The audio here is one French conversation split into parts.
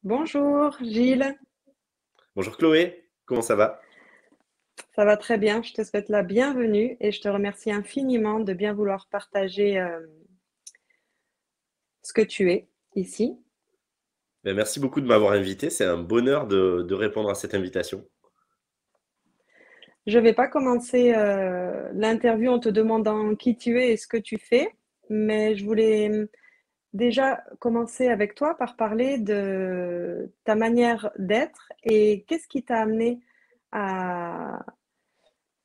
Bonjour Gilles, Bonjour Chloé, comment ça va? ça va très bien, je te souhaite la bienvenue et je te remercie infiniment de bien vouloir partager ce que tu es ici. Ben, merci beaucoup de m'avoir invité, c'est un bonheur de répondre à cette invitation. Je ne vais pas commencer l'interview en te demandant qui tu es et ce que tu fais, mais je voulais déjà commencer avec toi par parler de ta manière d'être et qu'est-ce qui t'a amené à,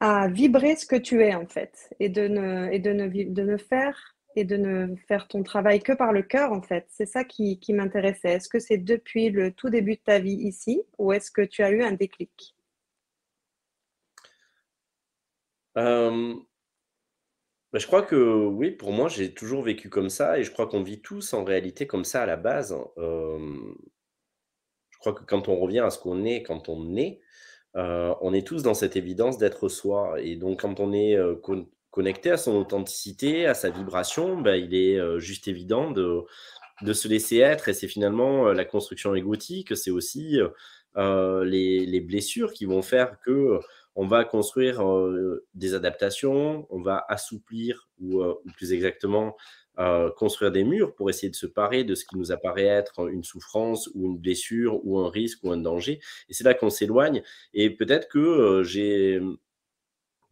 à vibrer ce que tu es en fait de ne faire et de ne faire ton travail que par le cœur en fait. C'est ça qui m'intéressait. Est-ce que c'est depuis le tout début de ta vie ici ou est-ce que tu as eu un déclic? Euh, ben, je crois que oui, pour moi, j'ai toujours vécu comme ça et je crois qu'on vit tous en réalité comme ça à la base. Je crois que quand on revient à ce qu'on est, quand on est tous dans cette évidence d'être soi. Et donc, quand on est connecté à son authenticité, à sa vibration, ben, il est juste évident de se laisser être. Et c'est finalement la construction égotique, c'est aussi les blessures qui vont faire que on va construire des adaptations, on va assouplir ou plus exactement construire des murs pour essayer de se parer de ce qui nous apparaît être une souffrance ou une blessure ou un risque ou un danger. Et c'est là qu'on s'éloigne. Et peut-être que j'ai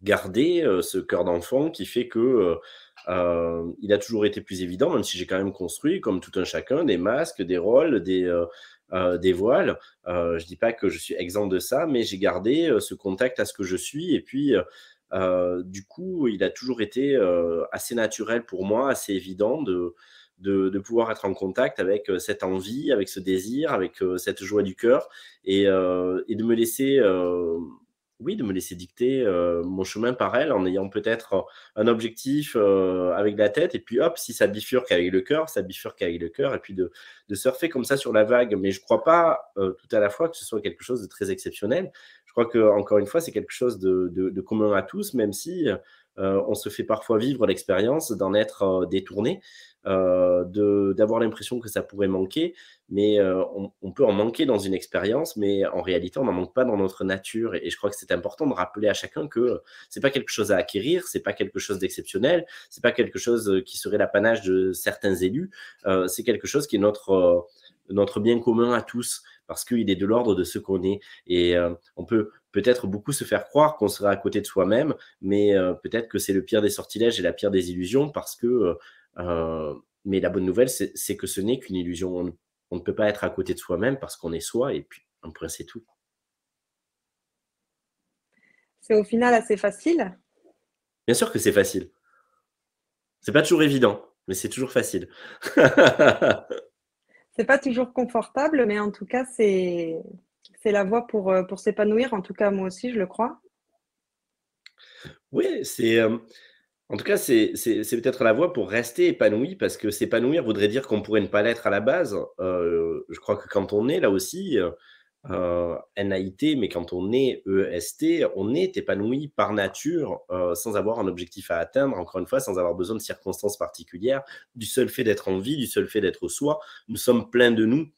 garder ce cœur d'enfant qui fait que il a toujours été plus évident, même si j'ai quand même construit, comme tout un chacun, des masques, des rôles, des voiles. Je dis pas que je suis exempt de ça, mais j'ai gardé ce contact à ce que je suis. Et puis, du coup, il a toujours été assez naturel pour moi, assez évident de pouvoir être en contact avec cette envie, avec ce désir, avec cette joie du cœur et de me laisser oui, de me laisser dicter mon chemin par elle en ayant peut-être un objectif avec la tête et puis hop, si ça bifurque avec le cœur, ça bifurque avec le cœur et puis de surfer comme ça sur la vague. Mais je ne crois pas tout à la fois que ce soit quelque chose de très exceptionnel. Je crois que encore une fois, c'est quelque chose de commun à tous, même si on se fait parfois vivre l'expérience d'en être détourné, d'avoir l'impression que ça pourrait manquer, mais on peut en manquer dans une expérience, mais en réalité, on n'en manque pas dans notre nature. Et je crois que c'est important de rappeler à chacun que c'est pas quelque chose à acquérir, c'est pas quelque chose d'exceptionnel, c'est pas quelque chose qui serait l'apanage de certains élus, c'est quelque chose qui est notre bien commun à tous, parce qu'il est de l'ordre de ce qu'on est. Et on peut peut-être beaucoup se faire croire qu'on serait à côté de soi-même, mais peut-être que c'est le pire des sortilèges et la pire des illusions, parce que mais la bonne nouvelle, c'est que ce n'est qu'une illusion. On ne peut pas être à côté de soi-même parce qu'on est soi et puis un point, c'est tout. C'est au final assez facile. Bien sûr que c'est facile. C'est pas toujours évident, mais c'est toujours facile. C'est pas toujours confortable, mais en tout cas, c'est la voie pour s'épanouir. En tout cas, moi aussi, je le crois. Oui, en tout cas, c'est peut-être la voie pour rester épanoui parce que s'épanouir voudrait dire qu'on pourrait ne pas l'être à la base. Je crois que quand on est là aussi, NAIT, mais quand on est EST, on est épanoui par nature, sans avoir un objectif à atteindre, encore une fois, sans avoir besoin de circonstances particulières, du seul fait d'être en vie, du seul fait d'être soi. Nous sommes pleins de nous.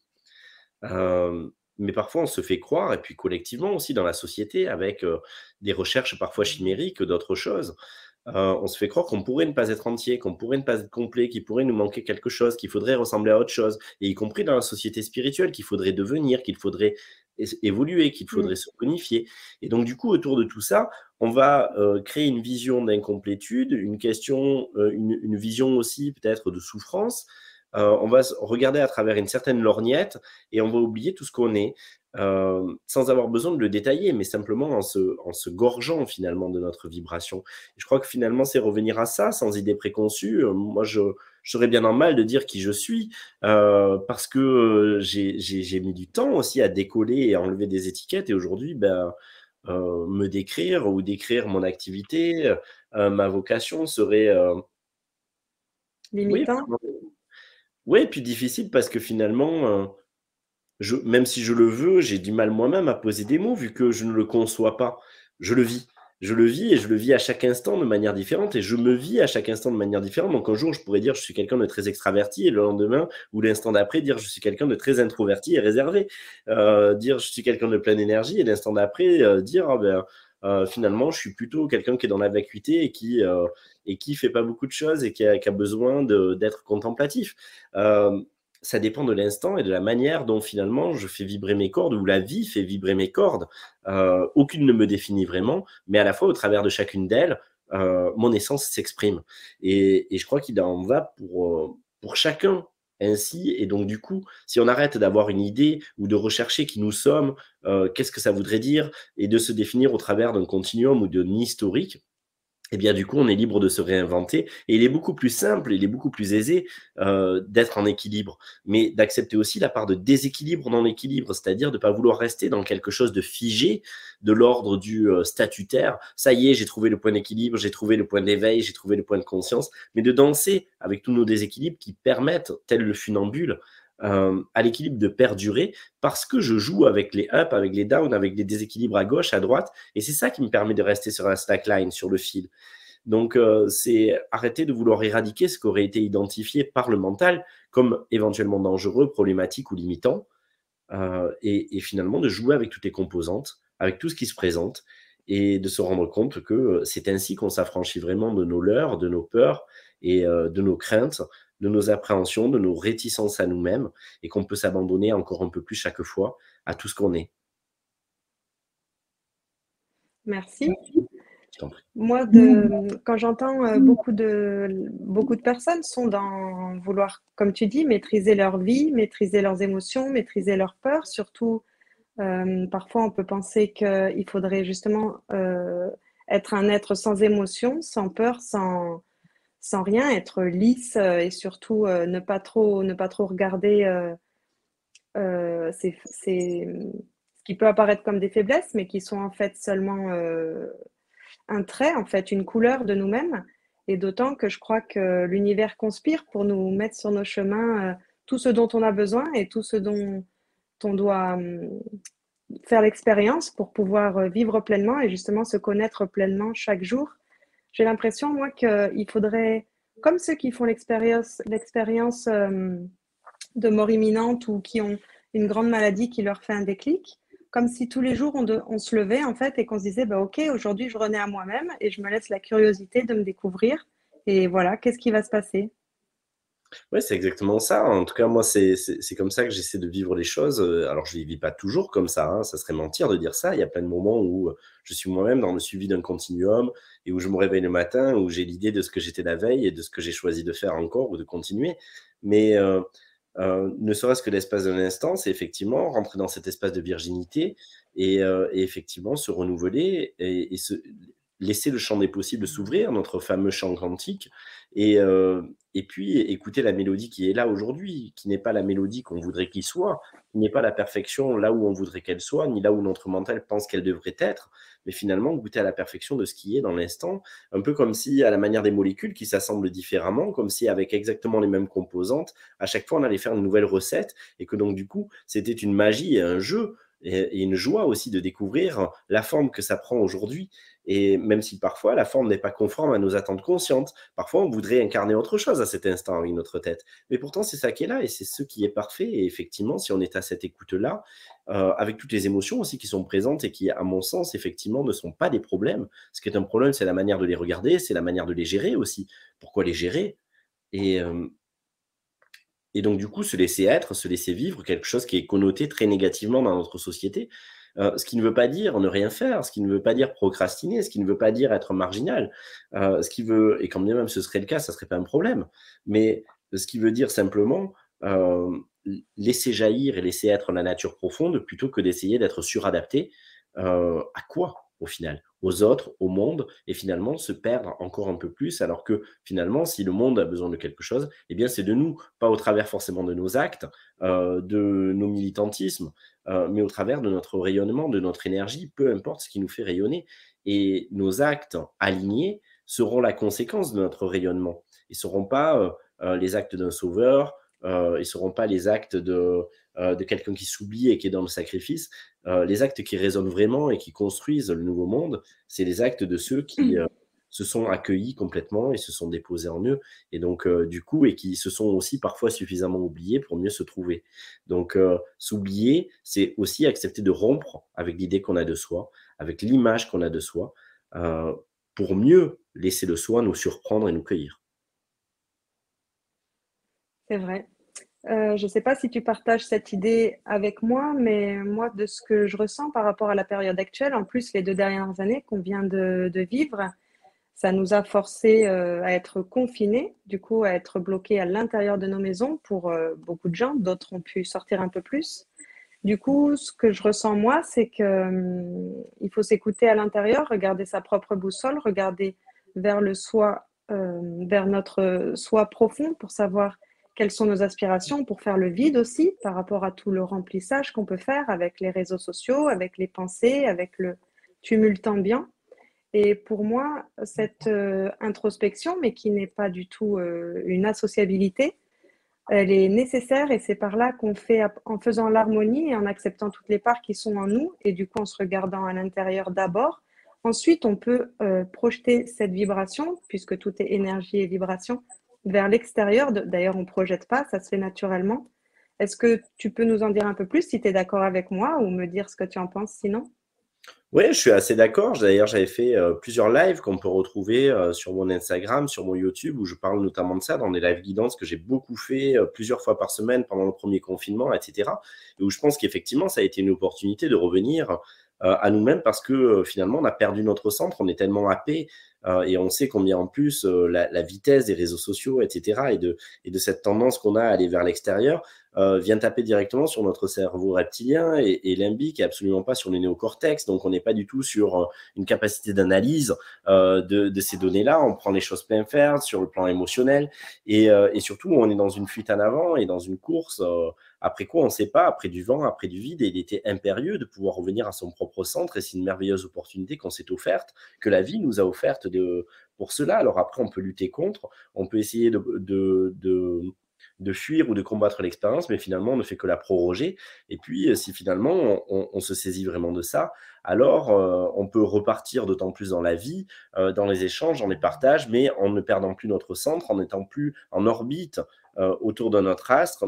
Mais parfois, on se fait croire, et puis collectivement aussi dans la société, avec des recherches parfois chimériques, d'autres choses, on se fait croire qu'on pourrait ne pas être entier, qu'on pourrait ne pas être complet, qu'il pourrait nous manquer quelque chose, qu'il faudrait ressembler à autre chose, et y compris dans la société spirituelle, qu'il faudrait devenir, qu'il faudrait évoluer, qu'il Mm. faudrait se bonifier. Et donc, du coup, autour de tout ça, on va créer une vision d'incomplétude, une question, une vision aussi peut-être de souffrance. On va regarder à travers une certaine lorgnette et on va oublier tout ce qu'on est, sans avoir besoin de le détailler, mais simplement en se gorgeant finalement de notre vibration. Et je crois que finalement, c'est revenir à ça, sans idée préconçue. Moi, je serais bien en mal de dire qui je suis, parce que j'ai mis du temps aussi à décoller et à enlever des étiquettes. Et aujourd'hui, ben, me décrire ou décrire mon activité, ma vocation serait, oui, Limitant. ouais, puis difficile parce que finalement, même si je le veux, j'ai du mal moi-même à poser des mots vu que je ne le conçois pas. Je le vis. je le vis et je le vis à chaque instant de manière différente et je me vis à chaque instant de manière différente. Donc un jour, je pourrais dire je suis quelqu'un de très extraverti et le lendemain ou l'instant d'après dire je suis quelqu'un de très introverti et réservé. Dire je suis quelqu'un de pleine énergie et l'instant d'après dire finalement je suis plutôt quelqu'un qui est dans la vacuité et qui fait pas beaucoup de choses et qui a besoin d'être contemplatif. Euh, Ça dépend de l'instant et de la manière dont finalement je fais vibrer mes cordes ou la vie fait vibrer mes cordes. Aucune ne me définit vraiment, mais à la fois au travers de chacune d'elles, mon essence s'exprime. Et je crois qu'il en va pour chacun ainsi. Et donc du coup, si on arrête d'avoir une idée ou de rechercher qui nous sommes, qu'est-ce que ça voudrait dire, et de se définir au travers d'un continuum ou d'un historique, eh bien, du coup, on est libre de se réinventer et il est beaucoup plus simple, il est beaucoup plus aisé d'être en équilibre, mais d'accepter aussi la part de déséquilibre dans l'équilibre, c'est-à-dire de ne pas vouloir rester dans quelque chose de figé, de l'ordre du statutaire. Ça y est, j'ai trouvé le point d'équilibre, j'ai trouvé le point d'éveil, j'ai trouvé le point de conscience, mais de danser avec tous nos déséquilibres qui permettent, tel le funambule, à l'équilibre de perdurer parce que je joue avec les ups, avec les downs, avec les déséquilibres à gauche, à droite, et c'est ça qui me permet de rester sur la slackline, sur le fil. Donc, c'est arrêter de vouloir éradiquer ce qui aurait été identifié par le mental comme éventuellement dangereux, problématique ou limitant, et finalement de jouer avec toutes les composantes, avec tout ce qui se présente, et de se rendre compte que c'est ainsi qu'on s'affranchit vraiment de nos leurres, de nos peurs et de nos craintes, de nos appréhensions, de nos réticences à nous-mêmes, et qu'on peut s'abandonner encore un peu plus chaque fois à tout ce qu'on est. Merci. Je t'en prie. Moi, quand j'entends beaucoup de personnes sont dans vouloir, comme tu dis, maîtriser leur vie, maîtriser leurs émotions, maîtriser leurs peurs. Surtout, parfois, on peut penser qu'il faudrait justement être un être sans émotion, sans peur, sans rien, être lisse et surtout ne pas trop regarder ce qui peut apparaître comme des faiblesses, mais qui sont en fait seulement un trait, en fait, une couleur de nous-mêmes. Et d'autant que je crois que l'univers conspire pour nous mettre sur nos chemins tout ce dont on a besoin et tout ce dont on doit faire l'expérience pour pouvoir vivre pleinement et justement se connaître pleinement chaque jour. J'ai l'impression, moi, qu'il faudrait, comme ceux qui font l'expérience de mort imminente ou qui ont une grande maladie qui leur fait un déclic, comme si tous les jours on se levait en fait et qu'on se disait bah, ok, aujourd'hui je renais à moi-même et je me laisse la curiosité de me découvrir et voilà, qu'est-ce qui va se passer? Ouais, c'est exactement ça. En tout cas, moi, c'est comme ça que j'essaie de vivre les choses. Alors, je ne les vis pas toujours comme ça, hein, ça serait mentir de dire ça. Il y a plein de moments où je suis moi-même dans le suivi d'un continuum et où je me réveille le matin, où j'ai l'idée de ce que j'étais la veille et de ce que j'ai choisi de faire encore ou de continuer. Mais ne serait-ce que l'espace d'un instant, c'est effectivement rentrer dans cet espace de virginité et effectivement se renouveler et laisser le champ des possibles s'ouvrir, notre fameux champ quantique, et, euh, et puis écouter la mélodie qui est là aujourd'hui, qui n'est pas la mélodie qu'on voudrait qu'il soit, qui n'est pas la perfection là où on voudrait qu'elle soit, ni là où notre mental pense qu'elle devrait être, mais finalement goûter à la perfection de ce qui est dans l'instant, un peu comme si, à la manière des molécules qui s'assemblent différemment, comme si avec exactement les mêmes composantes, à chaque fois on allait faire une nouvelle recette, et que donc du coup c'était une magie et un jeu, et une joie aussi de découvrir la forme que ça prend aujourd'hui. Et même si parfois la forme n'est pas conforme à nos attentes conscientes, parfois on voudrait incarner autre chose à cet instant avec notre tête. Mais pourtant c'est ça qui est là et c'est ce qui est parfait. Et effectivement, si on est à cette écoute-là, avec toutes les émotions aussi qui sont présentes et qui, à mon sens, effectivement, ne sont pas des problèmes. Ce qui est un problème, c'est la manière de les regarder, c'est la manière de les gérer aussi. Pourquoi les gérer? Et, et donc, du coup, se laisser être, se laisser vivre, quelque chose qui est connoté très négativement dans notre société. Ce qui ne veut pas dire ne rien faire, ce qui ne veut pas dire procrastiner, ce qui ne veut pas dire être marginal. Ce qui veut, et quand bien même ce serait le cas, ça ne serait pas un problème. Mais ce qui veut dire simplement laisser jaillir et laisser être la nature profonde plutôt que d'essayer d'être suradapté à quoi au final? Aux autres, au monde, et finalement se perdre encore un peu plus, alors que finalement, si le monde a besoin de quelque chose, eh bien c'est de nous, pas au travers forcément de nos actes, de nos militantismes, mais au travers de notre rayonnement, de notre énergie, peu importe ce qui nous fait rayonner. Et nos actes alignés seront la conséquence de notre rayonnement et ne seront pas les actes d'un sauveur, ils seront pas les actes de quelqu'un qui s'oublie et qui est dans le sacrifice. Les actes qui résonnent vraiment et qui construisent le nouveau monde, c'est les actes de ceux qui se sont accueillis complètement et se sont déposés en eux, et donc du coup, et qui se sont aussi parfois suffisamment oubliés pour mieux se trouver. Donc s'oublier, c'est aussi accepter de rompre avec l'idée qu'on a de soi, avec l'image qu'on a de soi, euh, pour mieux laisser le soi nous surprendre et nous cueillir. C'est vrai. Je ne sais pas si tu partages cette idée avec moi, mais moi, de ce que je ressens par rapport à la période actuelle, en plus, les 2 dernières années qu'on vient de vivre, ça nous a forcés à être confinés, du coup, à être bloqués à l'intérieur de nos maisons pour beaucoup de gens. D'autres ont pu sortir un peu plus. Du coup, ce que je ressens moi, c'est que il faut s'écouter à l'intérieur, regarder sa propre boussole, regarder vers le soi, vers notre soi profond pour savoir quelles sont nos aspirations, pour faire le vide aussi par rapport à tout le remplissage qu'on peut faire avec les réseaux sociaux, avec les pensées, avec le tumulte ambiant. Et pour moi, cette introspection, mais qui n'est pas du tout une associabilité, elle est nécessaire et c'est par là qu'on fait, en faisant l'harmonie et en acceptant toutes les parts qui sont en nous et du coup en se regardant à l'intérieur d'abord. Ensuite, on peut projeter cette vibration, puisque tout est énergie et vibration, vers l'extérieur. D'ailleurs, on ne projette pas, ça se fait naturellement. Est-ce que tu peux nous en dire un peu plus si tu es d'accord avec moi ou me dire ce que tu en penses sinon? Oui, je suis assez d'accord. D'ailleurs, j'avais fait plusieurs lives qu'on peut retrouver sur mon Instagram, sur mon YouTube, où je parle notamment de ça, dans des lives guidance que j'ai beaucoup fait plusieurs fois par semaine pendant le premier confinement, etc. Et où je pense qu'effectivement, ça a été une opportunité de revenir à nous-mêmes parce que finalement, on a perdu notre centre, on est tellement happé et on sait combien en plus la vitesse des réseaux sociaux, etc. Et de cette tendance qu'on a à aller vers l'extérieur vient taper directement sur notre cerveau reptilien et limbique et absolument pas sur le néocortex. Donc, on n'est pas du tout sur une capacité d'analyse de ces données-là. On prend les choses plein fer sur le plan émotionnel et surtout, on est dans une fuite en avant et dans une course. Après quoi, on ne sait pas, après du vent, après du vide, et il était impérieux de pouvoir revenir à son propre centre, et c'est une merveilleuse opportunité qu'on s'est offerte, que la vie nous a offerte pour cela. Alors après, on peut lutter contre, on peut essayer de fuir ou de combattre l'expérience, mais finalement, on ne fait que la proroger. Et puis, si finalement, on se saisit vraiment de ça, alors on peut repartir d'autant plus dans la vie, dans les échanges, dans les partages, mais en ne perdant plus notre centre, en n'étant plus en orbite autour de notre astre,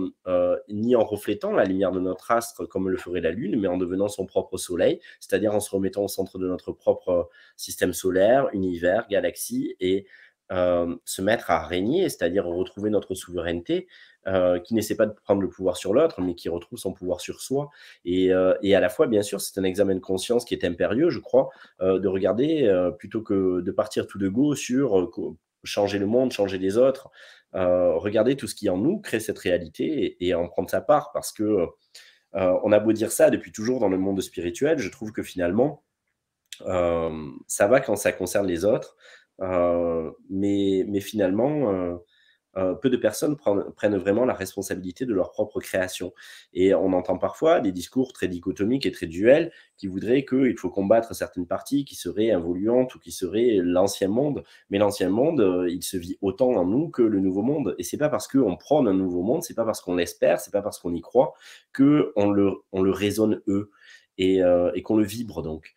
ni en reflétant la lumière de notre astre comme le ferait la Lune, mais en devenant son propre soleil, c'est-à-dire en se remettant au centre de notre propre système solaire, univers, galaxie, et se mettre à régner, c'est-à-dire retrouver notre souveraineté, qui n'essaie pas de prendre le pouvoir sur l'autre, mais qui retrouve son pouvoir sur soi. Et à la fois, bien sûr, c'est un examen de conscience qui est impérieux, je crois, de regarder, plutôt que de partir tout de go sur changer le monde, changer les autres, regarder tout ce qui en nous crée cette réalité et en prendre sa part, parce que on a beau dire ça depuis toujours dans le monde spirituel, je trouve que finalement, ça va quand ça concerne les autres, mais finalement, peu de personnes prennent vraiment la responsabilité de leur propre création. Et on entend parfois des discours très dichotomiques et très duels qui voudraient qu'il faut combattre certaines parties qui seraient involuantes ou qui seraient l'ancien monde. Mais l'ancien monde, il se vit autant en nous que le nouveau monde. Et c'est pas parce qu'on prône un nouveau monde, c'est pas parce qu'on l'espère, c'est pas parce qu'on y croit qu'on le raisonne eux et qu'on le vibre donc.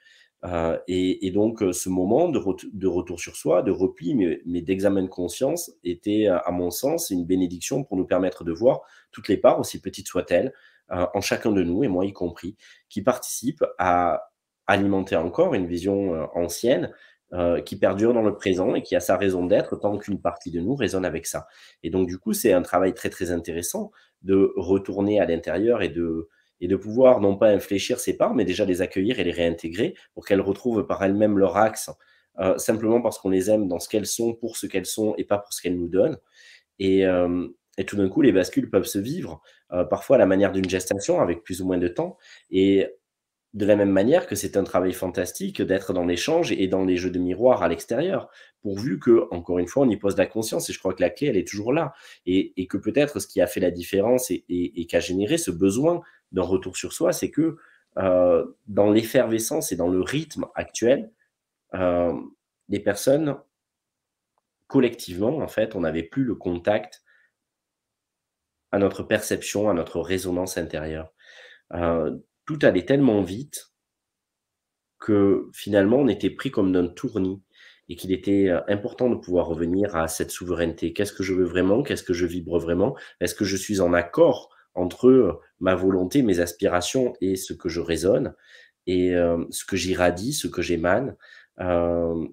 Et donc, ce moment de retour sur soi, de repli, mais d'examen de conscience, était, à mon sens, une bénédiction pour nous permettre de voir toutes les parts, aussi petites soient-elles, en chacun de nous, et moi y compris, qui participent à alimenter encore une vision ancienne, qui perdure dans le présent et qui a sa raison d'être tant qu'une partie de nous résonne avec ça. Et donc, du coup, c'est un travail très, très intéressant de retourner à l'intérieur et de pouvoir non pas infléchir ces parts, mais déjà les accueillir et les réintégrer pour qu'elles retrouvent par elles-mêmes leur axe, simplement parce qu'on les aime dans ce qu'elles sont, pour ce qu'elles sont et pas pour ce qu'elles nous donnent. Et tout d'un coup, les bascules peuvent se vivre, parfois à la manière d'une gestation avec plus ou moins de temps. Et de la même manière que c'est un travail fantastique d'être dans l'échange et dans les jeux de miroir à l'extérieur, pourvu que, encore une fois, on y pose la conscience. Et je crois que la clé, elle est toujours là. Et que peut-être ce qui a fait la différence et qui a généré ce besoin d'un retour sur soi, c'est que dans l'effervescence et dans le rythme actuel, euh, les personnes, collectivement, en fait, on n'avait plus le contact à notre perception, à notre résonance intérieure. Tout allait tellement vite que finalement on était pris comme d'un tournis et qu'il était, important de pouvoir revenir à cette souveraineté. Qu'est-ce que je veux vraiment? Qu'est-ce que je vibre vraiment? Est-ce que je suis en accord entre, ma volonté, mes aspirations et ce que je résonne et ce que j'irradie, ce que j'émane?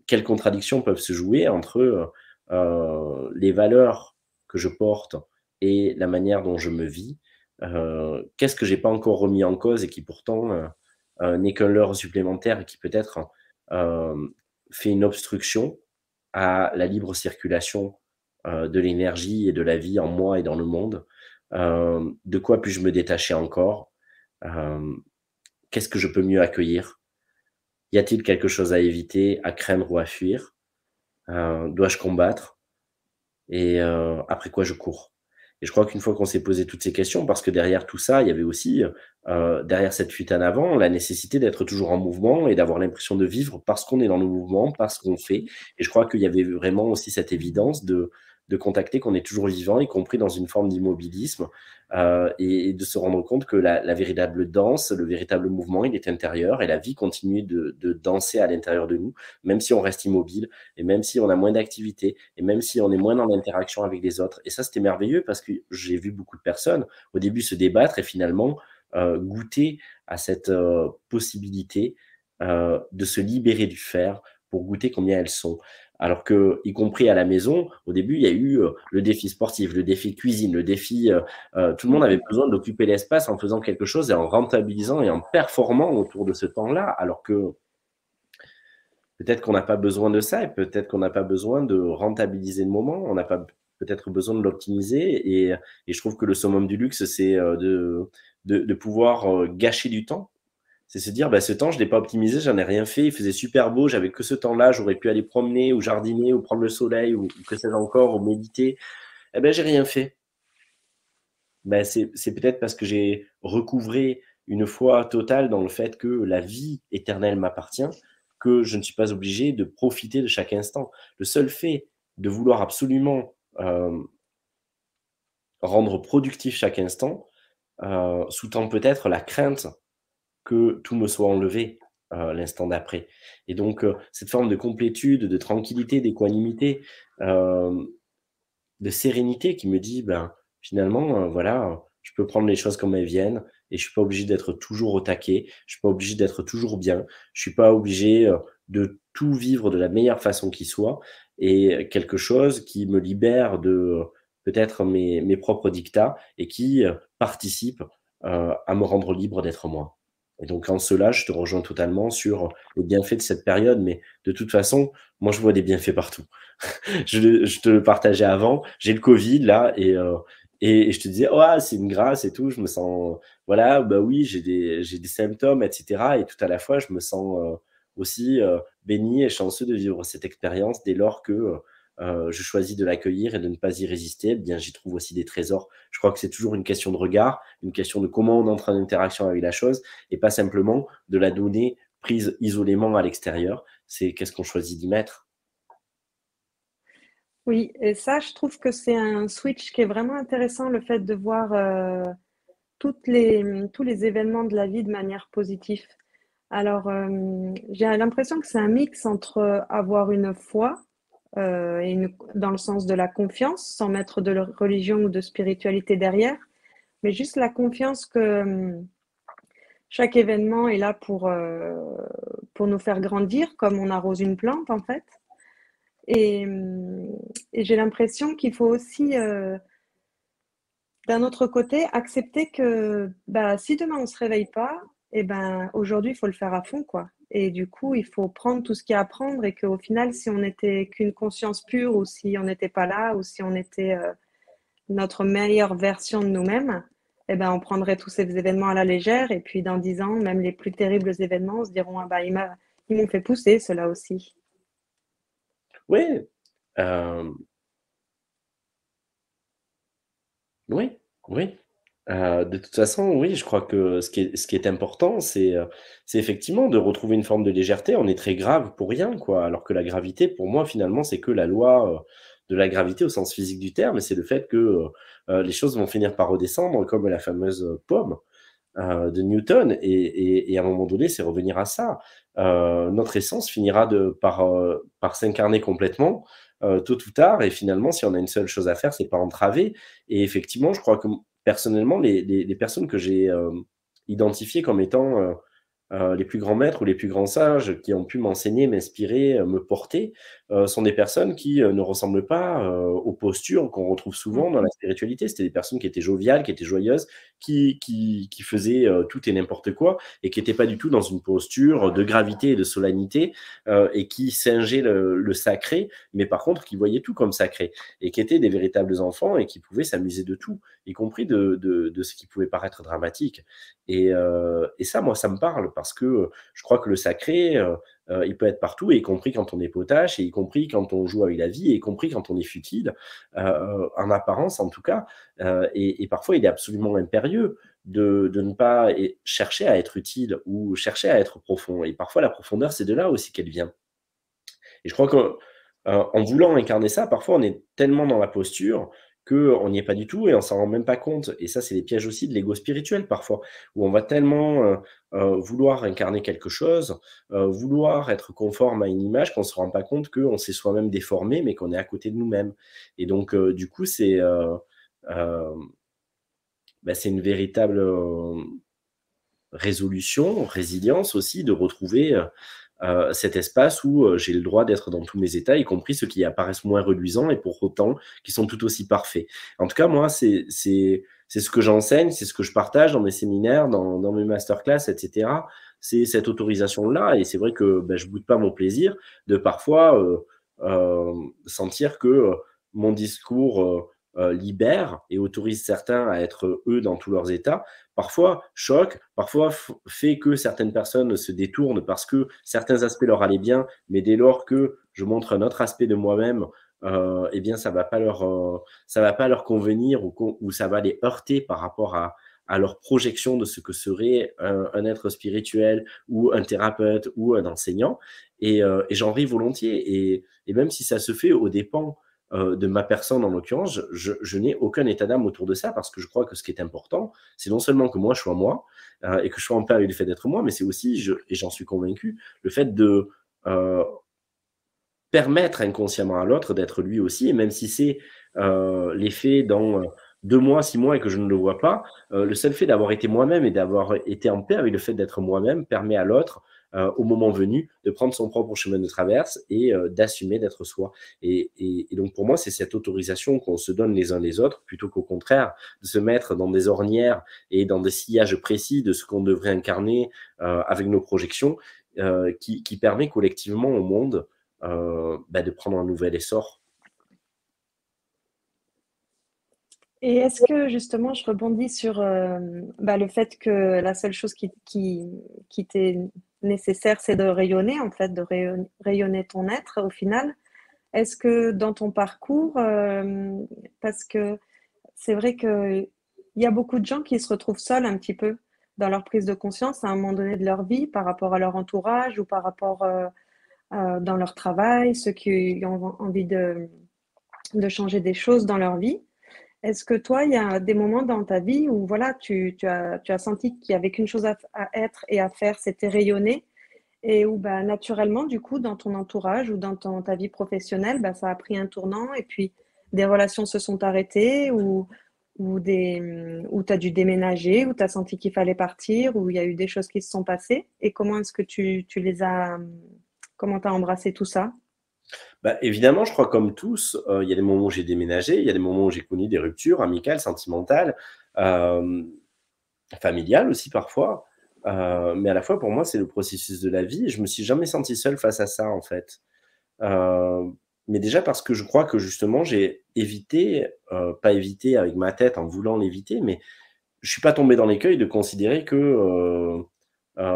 Quelles contradictions peuvent se jouer entre, les valeurs que je porte et la manière dont je me vis? Qu'est-ce que j'ai pas encore remis en cause et qui pourtant, n'est qu'un leurre supplémentaire et qui peut-être, fait une obstruction à la libre circulation, de l'énergie et de la vie en moi et dans le monde. De quoi puis-je me détacher encore? Hem, Qu'est-ce que je peux mieux accueillir? Y a-t-il quelque chose à éviter, à craindre ou à fuir? Dois-je combattre? Et après quoi je cours. Et je crois qu'une fois qu'on s'est posé toutes ces questions, parce que derrière tout ça, il y avait aussi, derrière cette fuite en avant, la nécessité d'être toujours en mouvement et d'avoir l'impression de vivre parce qu'on est dans le mouvement, parce qu'on fait. Et je crois qu'il y avait vraiment aussi cette évidence de contacter qu'on est toujours vivant, y compris dans une forme d'immobilisme, et de se rendre compte que la véritable danse, le véritable mouvement, il est intérieur et la vie continue de danser à l'intérieur de nous, même si on reste immobile et même si on a moins d'activité et même si on est moins dans l'interaction avec les autres. Et ça, c'était merveilleux parce que j'ai vu beaucoup de personnes au début se débattre et finalement goûter à cette possibilité de se libérer du faire pour goûter combien elles sont. Alors que, y compris à la maison, au début, il y a eu le défi sportif, le défi cuisine, le défi. Tout le monde avait Mhm. besoin d'occuper l'espace en faisant quelque chose et en rentabilisant et en performant autour de ce temps-là, alors que peut-être qu'on n'a pas besoin de ça et peut-être qu'on n'a pas besoin de rentabiliser le moment. On n'a pas peut-être besoin de l'optimiser et je trouve que le summum du luxe, c'est, de pouvoir, gâcher du temps. C'est se dire: «Bah, ce temps, je l'ai pas optimisé, j'en ai rien fait, il faisait super beau, j'avais que ce temps-là, j'aurais pu aller promener ou jardiner ou prendre le soleil ou que sais-je encore, ou méditer. Eh ben, j'ai rien fait». Bah, c'est peut-être parce que j'ai recouvré une foi totale dans le fait que la vie éternelle m'appartient, que je ne suis pas obligé de profiter de chaque instant. Le seul fait de vouloir absolument, rendre productif chaque instant, sous-tend peut-être la crainte que tout me soit enlevé, l'instant d'après. Et donc, cette forme de complétude, de tranquillité, d'équanimité, hem de sérénité qui me dit: «Ben, finalement, voilà, je peux prendre les choses comme elles viennent et je suis pas obligé d'être toujours au taquet, je suis pas obligé d'être toujours bien, je suis pas obligé, de tout vivre de la meilleure façon qui soit» et quelque chose qui me libère de, peut-être mes propres dictats et qui, participe, à me rendre libre d'être moi. Et donc en cela, je te rejoins totalement sur les bienfaits de cette période, mais de toute façon, moi je vois des bienfaits partout. Je te le partageais avant, j'ai le Covid là et je te disais: «Oh, c'est une grâce et tout, je me sens voilà, bah, oui, j'ai des symptômes et cetera» et tout à la fois, je me sens, aussi, béni et chanceux de vivre cette expérience dès lors que, je choisis de l'accueillir et de ne pas y résister, eh bien, j'y trouve aussi des trésors. Je crois que c'est toujours une question de regard, une question de comment on entre en interaction avec la chose et pas simplement de la donner prise isolément à l'extérieur. C'est qu'est-ce qu'on choisit d'y mettre? Oui, et ça, je trouve que c'est un switch qui est vraiment intéressant, le fait de voir tous les événements de la vie de manière positive. Alors, j'ai l'impression que c'est un mix entre avoir une foi dans le sens de la confiance, sans mettre de religion ou de spiritualité derrière, mais juste la confiance que chaque événement est là pour nous faire grandir, comme on arrose une plante en fait. Et, et j'ai l'impression qu'il faut aussi, d'un autre côté, accepter que bah, si demain on se réveille pas, et ben aujourd'hui il faut le faire à fond quoi. Et du coup, il faut prendre tout ce qu'il y a à prendre et qu'au final, si on n'était qu'une conscience pure ou si on n'était pas là ou si on était notre meilleure version de nous-mêmes, eh ben, on prendrait tous ces événements à la légère et puis dans 10 ans, même les plus terribles événements, on se diront ah bah ils m'ont fait pousser cela aussi. Oui, hem, oui, oui. De toute façon, oui, je crois que ce qui est important, c'est effectivement de retrouver une forme de légèreté. On est très grave pour rien, quoi. Alors que la gravité, pour moi, finalement, c'est que la loi, de la gravité au sens physique du terme, c'est le fait que les choses vont finir par redescendre, comme la fameuse pomme de Newton. Et à un moment donné, c'est revenir à ça. Notre essence finira par s'incarner complètement, tôt ou tard. Et finalement, si on a une seule chose à faire, c'est pas entraver. Et effectivement, je crois que personnellement, les personnes que j'ai identifiées comme étant les plus grands maîtres ou les plus grands sages qui ont pu m'enseigner, m'inspirer, me porter, sont des personnes qui ne ressemblent pas aux postures qu'on retrouve souvent dans la spiritualité. C'était des personnes qui étaient joviales, qui étaient joyeuses, qui faisaient tout et n'importe quoi et qui n'étaient pas du tout dans une posture de gravité et de solennité et qui singeaient le sacré, mais par contre qui voyaient tout comme sacré et qui étaient des véritables enfants et qui pouvaient s'amuser de tout, y compris de ce qui pouvait paraître dramatique. Et ça, moi, ça me parle parce que je crois que le sacré, il peut être partout, et y compris quand on est potache, et y compris quand on joue avec la vie, et y compris quand on est futile, en apparence en tout cas. Et parfois, il est absolument impérieux de ne pas chercher à être utile ou chercher à être profond. Et parfois, la profondeur, c'est de là aussi qu'elle vient. Et je crois qu'en voulant incarner ça, parfois, on est tellement dans la posture qu'on n'y est pas du tout et on s'en rend même pas compte. Et ça, c'est les pièges aussi de l'ego spirituel parfois, où on va tellement vouloir incarner quelque chose, vouloir être conforme à une image qu'on ne se rend pas compte qu'on s'est soi-même déformé, mais qu'on est à côté de nous-mêmes. Et donc, du coup, euh, c'est une véritable résolution, résilience aussi, de retrouver cet espace où j'ai le droit d'être dans tous mes états, y compris ceux qui apparaissent moins reluisants et pour autant qui sont tout aussi parfaits. En tout cas, moi, c'est ce que j'enseigne, c'est ce que je partage dans mes séminaires, dans mes masterclass, etc. C'est cette autorisation-là, et c'est vrai que je boude pas mon plaisir de parfois sentir que mon discours libère et autorise certains à être eux dans tous leurs états, parfois choque, parfois fait que certaines personnes se détournent parce que certains aspects leur allaient bien, mais dès lors que je montre un autre aspect de moi-même, eh bien ça va pas leur convenir, ou ça va les heurter par rapport à leur projection de ce que serait un être spirituel ou un thérapeute ou un enseignant. Et j'en ris volontiers. Et même si ça se fait aux dépens de ma personne en l'occurrence, je n'ai aucun état d'âme autour de ça, parce que je crois que ce qui est important, c'est non seulement que moi je sois moi et que je sois en paix avec le fait d'être moi, mais c'est aussi, et j'en suis convaincu, le fait de permettre inconsciemment à l'autre d'être lui aussi. Et même si c'est l'effet dans 2 mois, 6 mois et que je ne le vois pas, le seul fait d'avoir été moi-même et d'avoir été en paix avec le fait d'être moi-même permet à l'autre, au moment venu, de prendre son propre chemin de traverse et d'assumer d'être soi. Et donc pour moi, c'est cette autorisation qu'on se donne les uns les autres, plutôt qu'au contraire de se mettre dans des ornières et dans des sillages précis de ce qu'on devrait incarner avec nos projections, qui permet collectivement au monde de prendre un nouvel essor. Et est-ce que justement, je rebondis sur le fait que la seule chose qui t'est nécessaire, c'est de rayonner, en fait, de rayonner ton être au final. Est-ce que dans ton parcours, parce que c'est vrai qu'il y a beaucoup de gens qui se retrouvent seuls un petit peu dans leur prise de conscience à un moment donné de leur vie par rapport à leur entourage ou par rapport dans leur travail, ceux qui ont envie de changer des choses dans leur vie. Est-ce que toi, il y a des moments dans ta vie où voilà, tu as senti qu'il n'y avait qu'une chose à être et à faire, c'était rayonner, et où naturellement, du coup, dans ton entourage ou dans ta vie professionnelle, ça a pris un tournant et puis des relations se sont arrêtées ou tu as dû déménager, ou tu as senti qu'il fallait partir, ou il y a eu des choses qui se sont passées. Et comment est-ce que tu les as, comment tu as embrassé tout ça? Évidemment, je crois comme tous, il y a des moments où j'ai déménagé, il y a des moments où j'ai connu des ruptures amicales, sentimentales, familiales aussi parfois. Mais à la fois, pour moi, c'est le processus de la vie, et je me suis jamais senti seul face à ça, en fait. Mais déjà parce que je crois que justement, j'ai évité, pas évité avec ma tête en voulant l'éviter, mais je suis pas tombé dans l'écueil de considérer que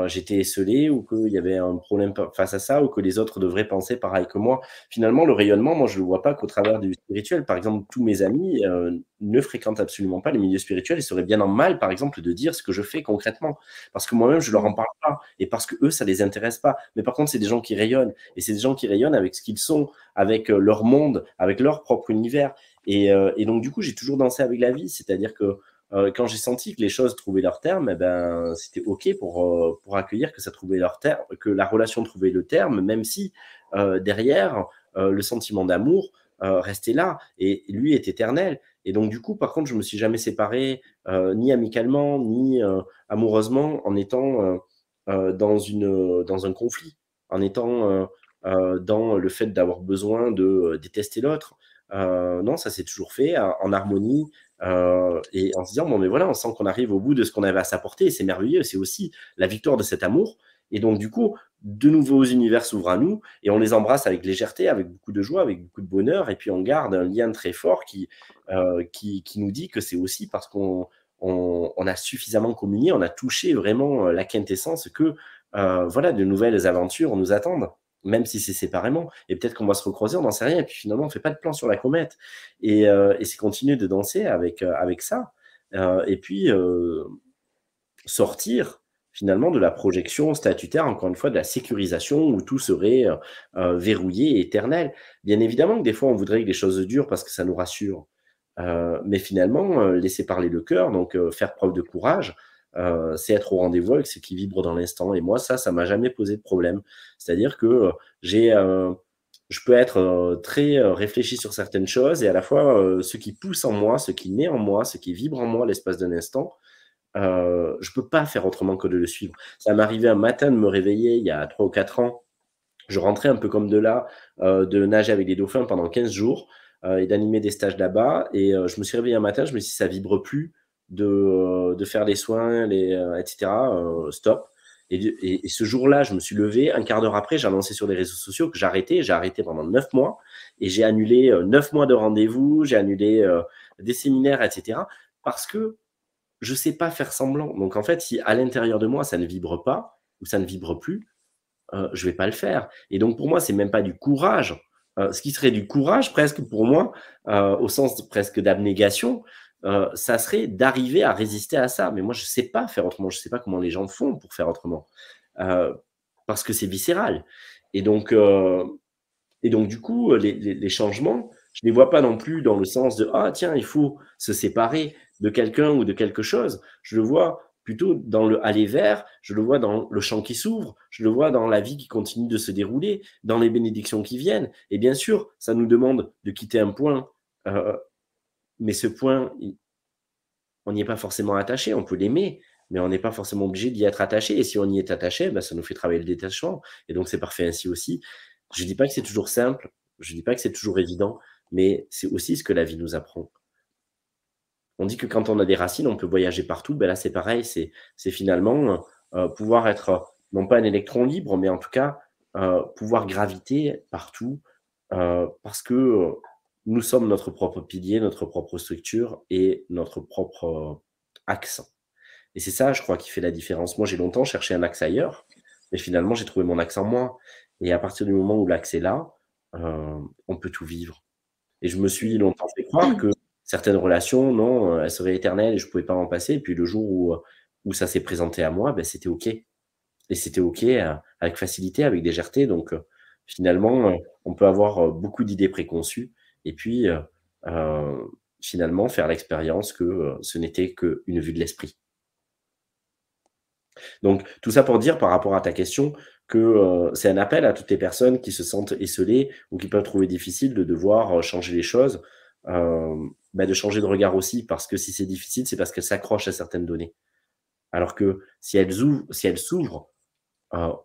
j'étais esseulé ou qu'il y avait un problème face à ça ou que les autres devraient penser pareil que moi. Finalement, le rayonnement, moi, je le vois pas qu'au travers du spirituel. Par exemple, tous mes amis ne fréquentent absolument pas les milieux spirituels et seraient bien en mal, par exemple, de dire ce que je fais concrètement. Parce que moi-même, je leur en Mm. parle pas et parce que eux, ça les intéresse pas. Mais par contre, c'est des gens qui rayonnent et c'est des gens qui rayonnent avec ce qu'ils sont, avec leur monde, avec leur propre univers. Et donc, du coup, j'ai toujours dansé avec la vie, c'est-à-dire que quand j'ai senti que les choses trouvaient leur terme, eh ben, c'était OK pour accueillir que ça trouvait leur terme, que la relation trouvait le terme, même si derrière, le sentiment d'amour restait là et lui est éternel. Et donc, du coup, par contre, je ne me suis jamais séparé, ni amicalement, ni amoureusement, en étant dans un conflit, en étant dans le fait d'avoir besoin de détester l'autre. Non, ça s'est toujours fait en harmonie, et en se disant, bon, mais voilà, on sent qu'on arrive au bout de ce qu'on avait à s'apporter, et c'est merveilleux, c'est aussi la victoire de cet amour. Et donc, du coup, de nouveaux univers s'ouvrent à nous, et on les embrasse avec légèreté, avec beaucoup de joie, avec beaucoup de bonheur, et puis on garde un lien très fort qui nous dit que c'est aussi parce qu'on a suffisamment communié, on a touché vraiment la quintessence que, voilà, de nouvelles aventures nous attendent, même si c'est séparément. Et peut-être qu'on va se recroiser, on n'en sait rien, et puis finalement, on ne fait pas de plan sur la comète. Et c'est continuer de danser avec ça. Et puis sortir finalement de la projection statutaire, encore une fois, de la sécurisation où tout serait verrouillé et éternel. Bien évidemment que des fois, on voudrait que les choses durent parce que ça nous rassure. Mais finalement, laisser parler le cœur, donc faire preuve de courage, c'est être au rendez-vous avec ce qui vibre dans l'instant. Et moi, ça m'a jamais posé de problème. C'est-à-dire que j'ai je peux être très réfléchi sur certaines choses et à la fois ce qui pousse en moi, ce qui naît en moi, ce qui vibre en moi à l'espace d'un instant, je peux pas faire autrement que de le suivre. Ça m'est arrivé un matin de me réveiller il y a 3 ou 4 ans. Je rentrais un peu comme de là, de nager avec des dauphins pendant 15 jours et d'animer des stages là-bas. Et je me suis réveillé un matin, je me suis dit, ça vibre plus de faire les soins, etc. Stop. Et ce jour-là, je me suis levé. Un quart d'heure après, j'ai annoncé sur les réseaux sociaux que j'arrêtais. J'ai arrêté pendant 9 mois et j'ai annulé 9 mois de rendez-vous, j'ai annulé des séminaires, etc. Parce que je sais pas faire semblant. Donc en fait, si à l'intérieur de moi, ça ne vibre pas ou ça ne vibre plus, je vais pas le faire. Et donc pour moi, c'est même pas du courage. Ce qui serait du courage presque pour moi, au sens presque d'abnégation, ça serait d'arriver à résister à ça. Mais moi, je sais pas faire autrement. Je sais pas comment les gens font pour faire autrement. Euh, Parce que c'est viscéral. Et donc, euh, et donc, du coup, les changements, je ne les vois pas non plus dans le sens de ah, tiens, il faut se séparer de quelqu'un ou de quelque chose. Je le vois plutôt dans le aller vers, je le vois dans le champ qui s'ouvre, je le vois dans la vie qui continue de se dérouler, dans les bénédictions qui viennent. Et bien sûr, ça nous demande de quitter un point, euh, mais ce point, on n'y est pas forcément attaché. On peut l'aimer, mais on n'est pas forcément obligé d'y être attaché. Et si on y est attaché, ben, ça nous fait travailler le détachement. Et donc, c'est parfait ainsi aussi. Je ne dis pas que c'est toujours simple, je ne dis pas que c'est toujours évident, mais c'est aussi ce que la vie nous apprend. On dit que quand on a des racines, on peut voyager partout. Ben là, c'est pareil, c'est finalement pouvoir être, non pas un électron libre, mais en tout cas, pouvoir graviter partout, parce que nous sommes notre propre pilier, notre propre structure et notre propre axe. Et c'est ça, je crois, qui fait la différence. Moi, j'ai longtemps cherché un axe ailleurs, mais finalement, j'ai trouvé mon axe en moi. Et à partir du moment où l'axe est là, on peut tout vivre. Et je me suis longtemps fait croire que certaines relations, non, elles seraient éternelles et je ne pouvais pas en passer. Et puis le jour où ça s'est présenté à moi, ben, c'était OK. Et c'était OK avec facilité, avec légèreté. Donc finalement, on peut avoir beaucoup d'idées préconçues et puis euh, finalement faire l'expérience que ce n'était qu'une vue de l'esprit. Donc, tout ça pour dire par rapport à ta question que c'est un appel à toutes les personnes qui se sentent esseulées ou qui peuvent trouver difficile de devoir changer les choses, bah, de changer de regard aussi, parce que si c'est difficile, c'est parce qu'elles s'accrochent à certaines données. Alors que si elles s'ouvrent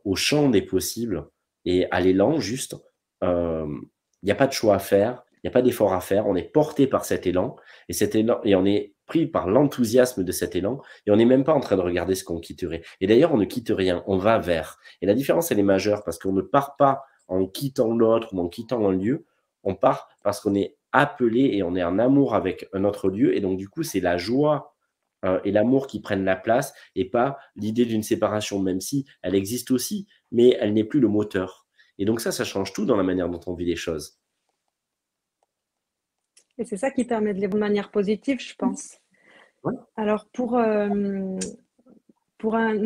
au champ des possibles et à l'élan juste, il n'y a pas de choix à faire, il n'y a pas d'effort à faire, on est porté par cet élan et on est pris par l'enthousiasme de cet élan et on n'est même pas en train de regarder ce qu'on quitterait. Et d'ailleurs, on ne quitte rien, on va vers. Et la différence, elle est majeure parce qu'on ne part pas en quittant l'autre ou en quittant un lieu, on part parce qu'on est appelé et on est en amour avec un autre lieu et donc du coup, c'est la joie et l'amour qui prennent la place et pas l'idée d'une séparation, même si elle existe aussi, mais elle n'est plus le moteur. Et donc ça change tout dans la manière dont on vit les choses. Et c'est ça qui permet de les voir de manière positive, je pense. Ouais. Alors pour un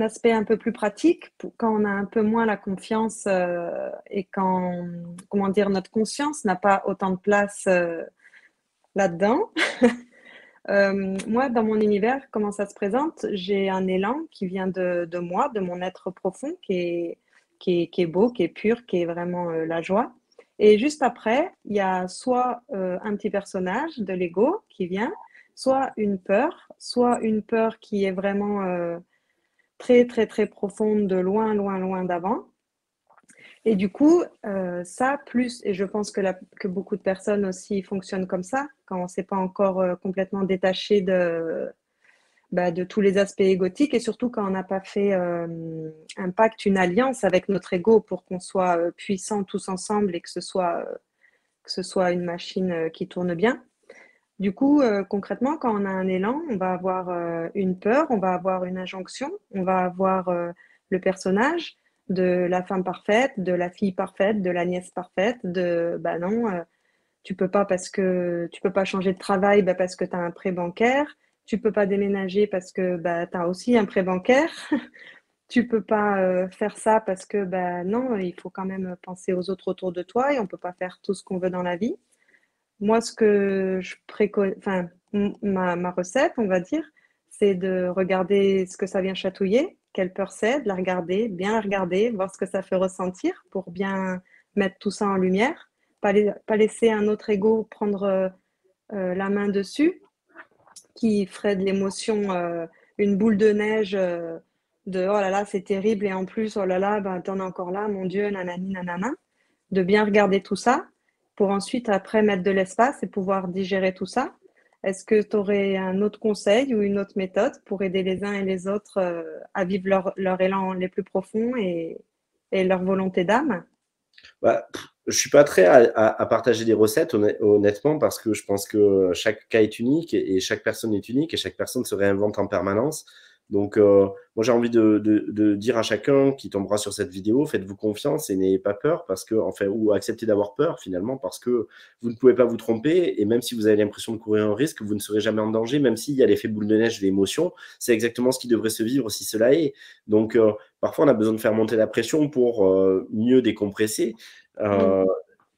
aspect un peu plus pratique, quand on a un peu moins la confiance et quand, comment dire, notre conscience n'a pas autant de place là-dedans, moi, dans mon univers, comment ça se présente? J'ai un élan qui vient de moi, de mon être profond, qui est beau, qui est pur, qui est vraiment la joie. Et juste après, il y a soit un petit personnage de l'ego qui vient, soit une peur qui est vraiment très, très, très profonde, de loin, loin, loin d'avant. Et du coup, ça, plus, et je pense que beaucoup de personnes aussi fonctionnent comme ça, quand on ne s'est pas encore complètement détaché de tous les aspects égotiques, et surtout quand on n'a pas fait un pacte, une alliance avec notre ego pour qu'on soit puissants tous ensemble et que ce soit une machine qui tourne bien. Du coup, concrètement, quand on a un élan, on va avoir une peur, on va avoir une injonction, on va avoir le personnage de la femme parfaite, de la fille parfaite, de la nièce parfaite, de bah non, tu peux pas parce que tu peux pas changer de travail bah parce que tu as un prêt bancaire, tu peux pas déménager parce que bah, tu as aussi un prêt bancaire, tu peux pas faire ça parce que bah non, il faut quand même penser aux autres autour de toi et on peut pas faire tout ce qu'on veut dans la vie. Moi, ce que je préconise, enfin, ma recette, on va dire, c'est de regarder ce que ça vient chatouiller, quelle peur c'est, de la regarder, bien la regarder, voir ce que ça fait ressentir pour bien mettre tout ça en lumière, pas laisser un autre ego prendre la main dessus, qui ferait de l'émotion une boule de neige de oh là là, c'est terrible, et en plus, oh là là, ben, t'en es encore là, mon Dieu, nanani, nanana, de bien regarder tout ça pour ensuite, après, mettre de l'espace et pouvoir digérer tout ça. Est-ce que tu aurais un autre conseil ou une autre méthode pour aider les uns et les autres à vivre leur élan les plus profonds et leur volonté d'âme? Bah, je suis pas prêt à partager des recettes honnêtement parce que je pense que chaque cas est unique et chaque personne est unique et chaque personne se réinvente en permanence. Donc, moi, j'ai envie de dire à chacun qui tombera sur cette vidéo, faites-vous confiance et n'ayez pas peur parce que, enfin, ou acceptez d'avoir peur finalement parce que vous ne pouvez pas vous tromper et même si vous avez l'impression de courir un risque, vous ne serez jamais en danger, même s'il y a l'effet boule de neige de l'émotion. C'est exactement ce qui devrait se vivre si cela est. Donc, parfois, on a besoin de faire monter la pression pour mieux décompresser. Mm. Heu,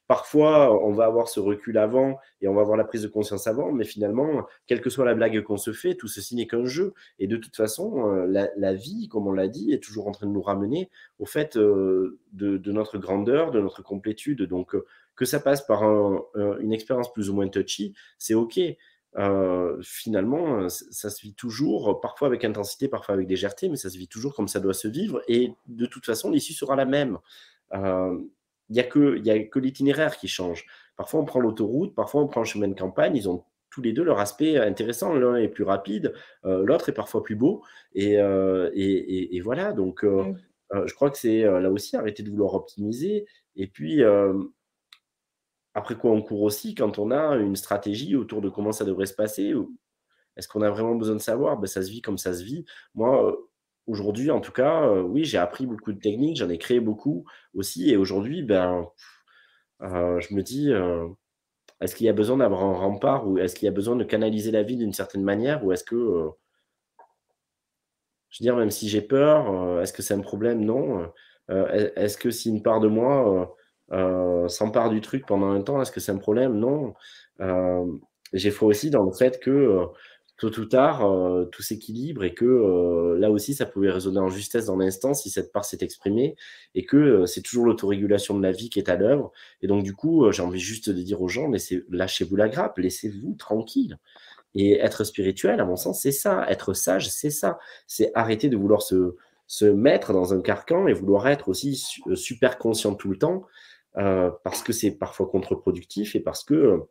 Parfois, on va avoir ce recul avant et on va avoir la prise de conscience avant, mais finalement, quelle que soit la blague qu'on se fait, tout ceci n'est qu'un jeu et de toute façon, la vie, comme on l'a dit, est toujours en train de nous ramener au fait, de notre grandeur, de notre complétude donc que ça passe par une expérience plus ou moins touchy, c'est OK. Finalement, ça se vit toujours, parfois avec intensité, parfois avec légèreté, mais ça se vit toujours comme ça doit se vivre et de toute façon, l'issue sera la même. Hem, il y a que l'itinéraire qui change. Parfois, on prend l'autoroute, parfois, on prend le chemin de campagne. Ils ont tous les 2 leur aspect intéressant. L'un est plus rapide, l'autre est parfois plus beau et voilà donc Mm. je crois que c'est, là aussi arrêter de vouloir optimiser et puis, après quoi on court aussi quand on a une stratégie autour de comment ça devrait se passer ou est-ce qu'on a vraiment besoin de savoir? Ben ça se vit comme ça se vit. Moi, aujourd'hui en tout cas, oui, j'ai appris beaucoup de techniques, j'en ai créé beaucoup aussi et aujourd'hui, ben je me dis, «Est-ce qu'il y a besoin d'avoir un rempart ou est-ce qu'il y a besoin de canaliser la vie d'une certaine manière ou est-ce que, je veux dire même si j'ai peur, est-ce que c'est un problème? Non, est-ce que si une part de moi, s'empare du truc pendant un temps, est-ce que c'est un problème? Non. J'ai foi aussi dans le fait que, tôt ou tard, tout s'équilibre et que, là aussi ça pouvait résonner en justesse dans l'instant si cette part s'est exprimée et que, c'est toujours l'autorégulation de la vie qui est à l'œuvre et donc du coup, j'ai envie juste de dire aux gens: lâchez-vous la grappe, laissez-vous tranquille». Et être spirituel, à mon sens, c'est ça. Être sage, c'est ça. C'est arrêter de vouloir se mettre dans un carcan et vouloir être aussi super conscient tout le temps, parce que c'est parfois contre-productif et parce que,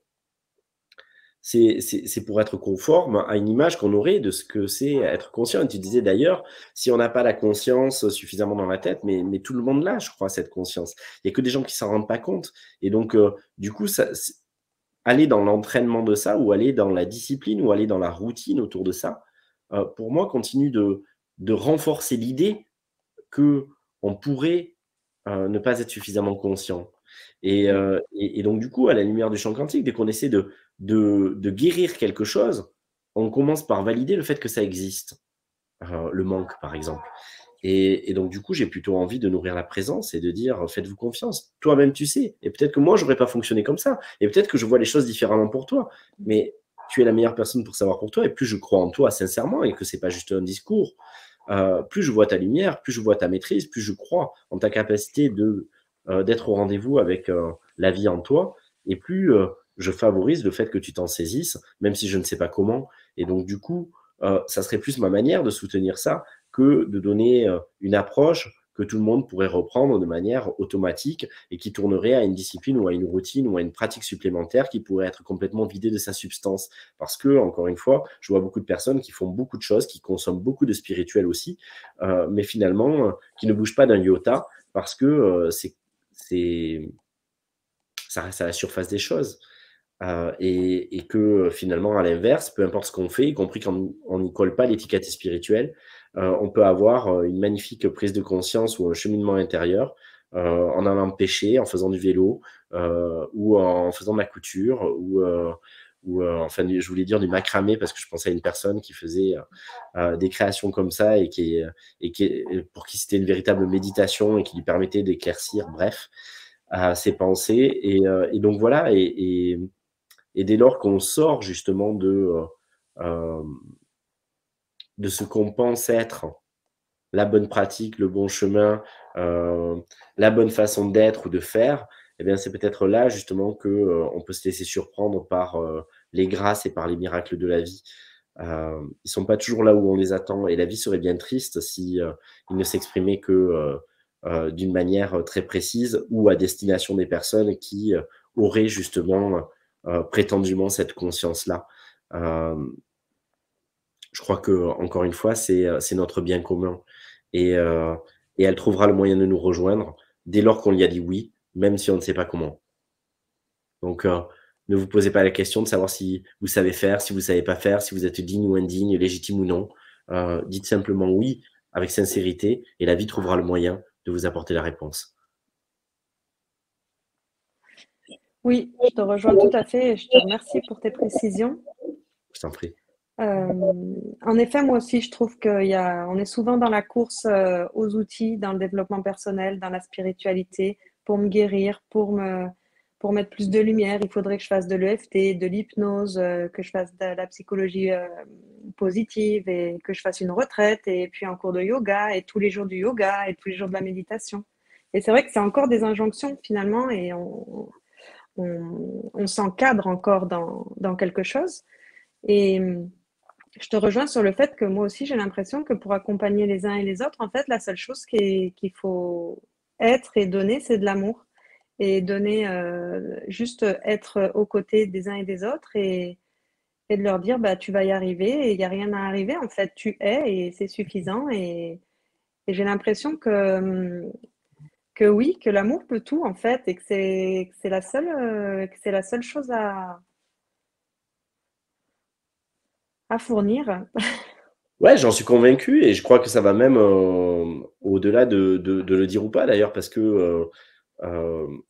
c'est pour être conforme à une image qu'on aurait de ce que c'est être conscient. Et tu disais d'ailleurs, si on n'a pas la conscience suffisamment dans la tête, mais tout le monde l'a, je crois, cette conscience. Il y a que des gens qui s'en rendent pas compte et donc du coup, ça aller dans l'entraînement de ça ou aller dans la discipline ou aller dans la routine autour de ça, pour moi, continue de renforcer l'idée qu'on pourrait ne pas être suffisamment conscient. Et donc, du coup, à la lumière du champ quantique, dès qu'on essaie de guérir quelque chose, on commence par valider le fait que ça existe, le manque, par exemple. Et donc, du coup, j'ai plutôt envie de nourrir la présence et de dire: «Faites-vous confiance. Toi-même, tu sais et peut-être que moi, j'aurais pas fonctionné comme ça et peut-être que je vois les choses différemment pour toi, mais tu es la meilleure personne pour savoir pour toi et plus je crois en toi sincèrement et que c'est pas juste un discours, plus je vois ta lumière, plus je vois ta maîtrise, plus je crois en ta capacité d'être au rendez-vous avec, la vie en toi et plus, je favorise le fait que tu t'en saisisses, même si je ne sais pas comment et donc du coup, ça serait plus ma manière de soutenir ça que de donner, une approche que tout le monde pourrait reprendre de manière automatique et qui tournerait à une discipline ou à une routine ou à une pratique supplémentaire qui pourrait être complètement vidée de sa substance. Parce que, encore une fois, je vois beaucoup de personnes qui font beaucoup de choses, qui consomment beaucoup de spirituel aussi, mais finalement, qui ne bougent pas d'un iota parce que, c'est ça reste à la surface des choses. Et que finalement, à l'inverse, peu importe ce qu'on fait, y compris quand on n'y colle pas l'étiquette spirituelle, on peut avoir une magnifique prise de conscience ou un cheminement intérieur en allant pêcher, en faisant du vélo ou en faisant de la couture ou enfin, je voulais dire du macramé parce que je pensais à une personne qui faisait des créations comme ça et pour qui c'était une véritable méditation et qui lui permettait d'éclaircir, bref, ses pensées. Et donc voilà, et dès lors qu'on sort justement de ce qu'on pense être la bonne pratique, le bon chemin, heu, la bonne façon d'être ou de faire, eh bien, c'est peut-être là justement que, on peut se laisser surprendre par, les grâces et par les miracles de la vie. Ils sont pas toujours là où on les attend et la vie serait bien triste si, ils ne s'exprimaient que, d'une manière, très précise ou à destination des personnes qui, auraient justement, prétendument cette conscience-là. Hem, je crois qu'encore une fois, c'est notre bien commun et heu et elle trouvera le moyen de nous rejoindre dès lors qu'on lui a dit «oui», même si on ne sait pas comment. Donc ne vous posez pas la question de savoir si vous savez faire, si vous savez pas faire, si vous êtes digne ou indigne, légitime ou non. Dites simplement «oui» avec sincérité et la vie trouvera le moyen de vous apporter la réponse. Oui, je te rejoins tout à fait et je te remercie pour tes précisions. Je t'en prie. En effet, moi aussi, je trouve on est souvent dans la course aux outils, dans le développement personnel, dans la spiritualité, pour me guérir, pour mettre plus de lumière. Il faudrait que je fasse de l'EFT, de l'hypnose, que je fasse de la psychologie positive et que je fasse une retraite et puis un cours de yoga et tous les jours du yoga et tous les jours de la méditation. Et c'est vrai que c'est encore des injonctions finalement et on s'encadre encore dans quelque chose. Et je te rejoins sur le fait que moi aussi, j'ai l'impression que pour accompagner les uns et les autres, en fait, la seule chose qu'il faut être et donner, c'est de l'amour. Et donner, juste être aux côtés des uns et des autres et de leur dire, bah, tu vas y arriver et il n'y a rien à arriver. En fait, tu es et c'est suffisant. Et j'ai l'impression que oui, que l'amour peut tout, en fait, et que c'est la seule chose à fournir. Ouais, j'en suis convaincu et je crois que ça va même, au-delà de le dire ou pas d'ailleurs parce que, hem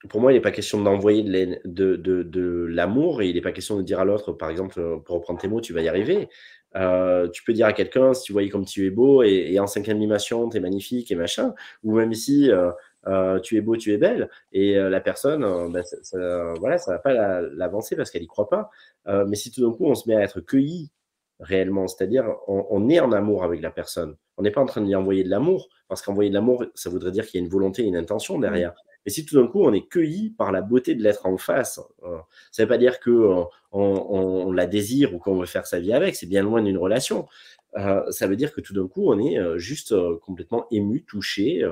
pour moi, il n'est pas question d'envoyer de l'amour et il n'est pas question de dire à l'autre, par exemple, pour reprendre tes mots: «Tu vas y arriver». Tu peux dire à quelqu'un: «Si tu voyais comme tu es beau et en 5 animations, tu es magnifique et machin», ou même si, «Tu es beau, tu es belle» et la personne, bah, ça voilà, ça va pas l'avancer parce qu'elle y croit pas. Mais si tout d'un coup, on se met à être cueilli réellement, c'est-à-dire on est en amour avec la personne. On n'est pas en train de lui envoyer de l'amour, parce qu'envoyer de l'amour, ça voudrait dire qu'il y a une volonté et une intention Mmh. derrière. Et si tout d'un coup, on est cueilli par la beauté de l'être en face, ça ne veut pas dire que, on la désire ou qu'on veut faire sa vie avec, c'est bien loin d'une relation. Ça veut dire que tout d'un coup, on est, juste, complètement ému, touché,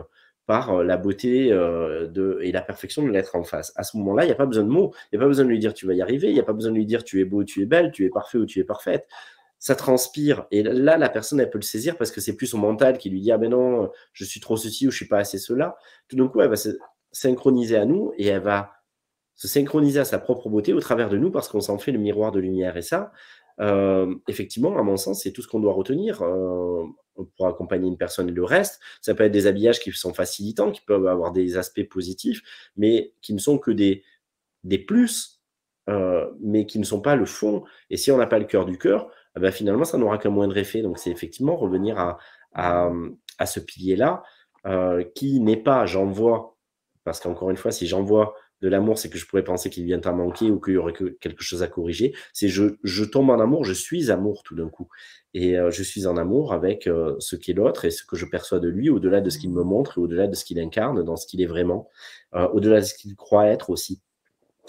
par, la beauté, et la perfection de l'être en face. À ce moment-là, il y a pas besoin de mots, il y a pas besoin de lui dire: «Tu vas y arriver», il y a pas besoin de lui dire: «Tu es beau, tu es belle, tu es parfait ou tu es parfaite». Ça transpire et là, la personne, elle peut le saisir parce que c'est plus son mental qui lui dit: «Ah ben non, je suis trop ceci ou je suis pas assez cela». Tout d'un coup, elle va se synchroniser à nous et elle va se synchroniser à sa propre beauté au travers de nous parce qu'on s'en fait le miroir de lumière et ça, effectivement, à mon sens, c'est tout ce qu'on doit retenir pour accompagner une personne et le reste. Ça peut être des habillages qui sont facilitants, qui peuvent avoir des aspects positifs, mais qui ne sont que des plus, mais qui ne sont pas le fond. Et si on n'a pas le cœur du cœur, eh ben, finalement, ça n'aura qu'un moindre effet. Donc, c'est effectivement revenir à ce pilier-là, qui n'est pas j'envoie, parce qu'encore une fois, si j'envoie de l'amour, c'est que je pourrais penser qu'il vient à manquer ou qu'il y aurait quelque chose à corriger. C'est je tombe en amour, je suis amour tout d'un coup. Et je suis en amour avec ce qu'est l'autre et ce que je perçois de lui, au-delà de ce qu'il me montre et au-delà de ce qu'il incarne, dans ce qu'il est vraiment, au-delà de ce qu'il croit être aussi.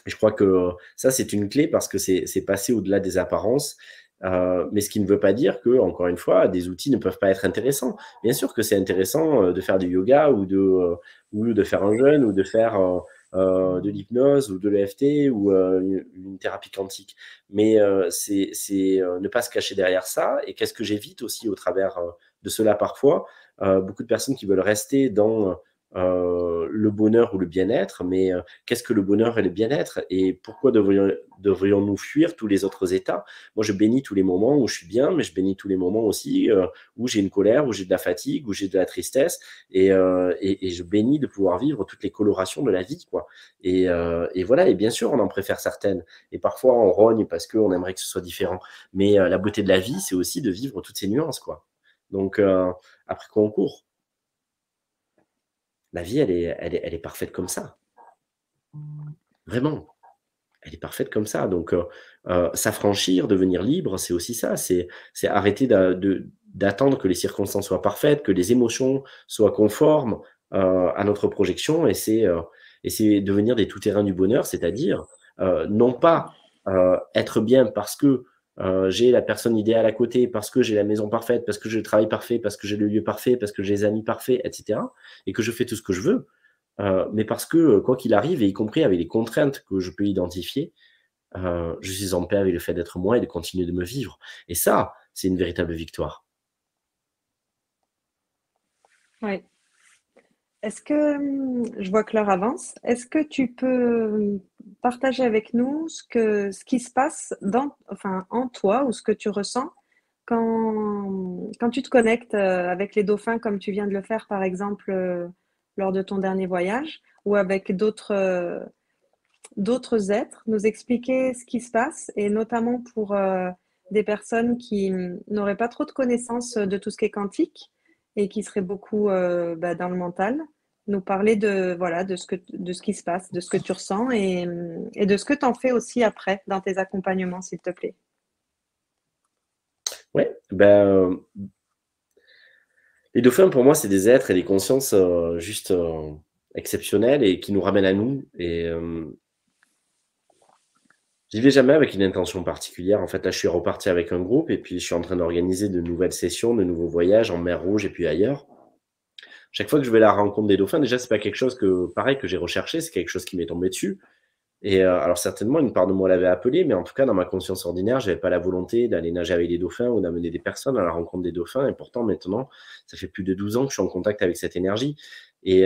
Et je crois que ça, c'est une clé parce que c'est passer au-delà des apparences. Mais ce qui ne veut pas dire que, encore une fois, des outils ne peuvent pas être intéressants. Bien sûr que c'est intéressant de faire du yoga ou de faire un jeûne ou de faire de l'hypnose ou de l'EFT ou une thérapie quantique. Mais c'est ne pas se cacher derrière ça. Et qu'est-ce que j'évite aussi au travers de cela parfois? Beaucoup de personnes qui veulent rester dans le bonheur ou le bien-être, mais qu'est-ce que le bonheur et le bien-être et pourquoi devrions-nous fuir tous les autres états? Moi, je bénis tous les moments où je suis bien, mais je bénis tous les moments aussi où j'ai une colère, où j'ai de la fatigue, où j'ai de la tristesse, et je bénis de pouvoir vivre toutes les colorations de la vie, quoi. Et voilà, et bien sûr, on en préfère certaines, et parfois on rogne parce qu'on aimerait que ce soit différent, mais la beauté de la vie, c'est aussi de vivre toutes ces nuances, quoi. Donc, après quoi on court? La vie, elle est parfaite comme ça. Vraiment, elle est parfaite comme ça. Donc, s'affranchir, devenir libre, c'est aussi ça. C'est arrêter d'attendre que les circonstances soient parfaites, que les émotions soient conformes à notre projection. Et c'est devenir des tout-terrains du bonheur, c'est-à-dire non pas être bien parce que j'ai la personne idéale à côté, parce que j'ai la maison parfaite, parce que j'ai le travail parfait, parce que j'ai le lieu parfait, parce que j'ai les amis parfaits, etc. Et que je fais tout ce que je veux. Mais parce que, quoi qu'il arrive, et y compris avec les contraintes que je peux identifier, je suis en paix avec le fait d'être moi et de continuer de me vivre. Et ça, c'est une véritable victoire. Oui. Est-ce que, je vois que l'heure avance, est-ce que tu peux partager avec nous ce qui se passe enfin, en toi ou ce que tu ressens quand tu te connectes avec les dauphins comme tu viens de le faire par exemple lors de ton dernier voyage ou avec d'autres êtres, nous expliquer ce qui se passe et notamment pour des personnes qui n'auraient pas trop de connaissances de tout ce qui est quantique et qui seraient beaucoup dans le mental, nous parler de, voilà, de ce qui se passe, de ce que tu ressens et de ce que tu en fais aussi après dans tes accompagnements, s'il te plaît. Ouais, ben, les dauphins, pour moi, c'est des êtres et des consciences juste exceptionnelles et qui nous ramènent à nous. Et j'y vais jamais avec une intention particulière. En fait, là, je suis reparti avec un groupe et puis je suis en train d'organiser de nouvelles sessions, de nouveaux voyages en mer Rouge et puis ailleurs. Chaque fois que je vais à la rencontre des dauphins, déjà, c'est pas quelque chose pareil, que j'ai recherché, c'est quelque chose qui m'est tombé dessus. Et alors certainement, une part de moi l'avait appelé, mais en tout cas, dans ma conscience ordinaire, j'avais pas la volonté d'aller nager avec des dauphins ou d'amener des personnes à la rencontre des dauphins. Et pourtant, maintenant, ça fait plus de 12 ans que je suis en contact avec cette énergie. Et,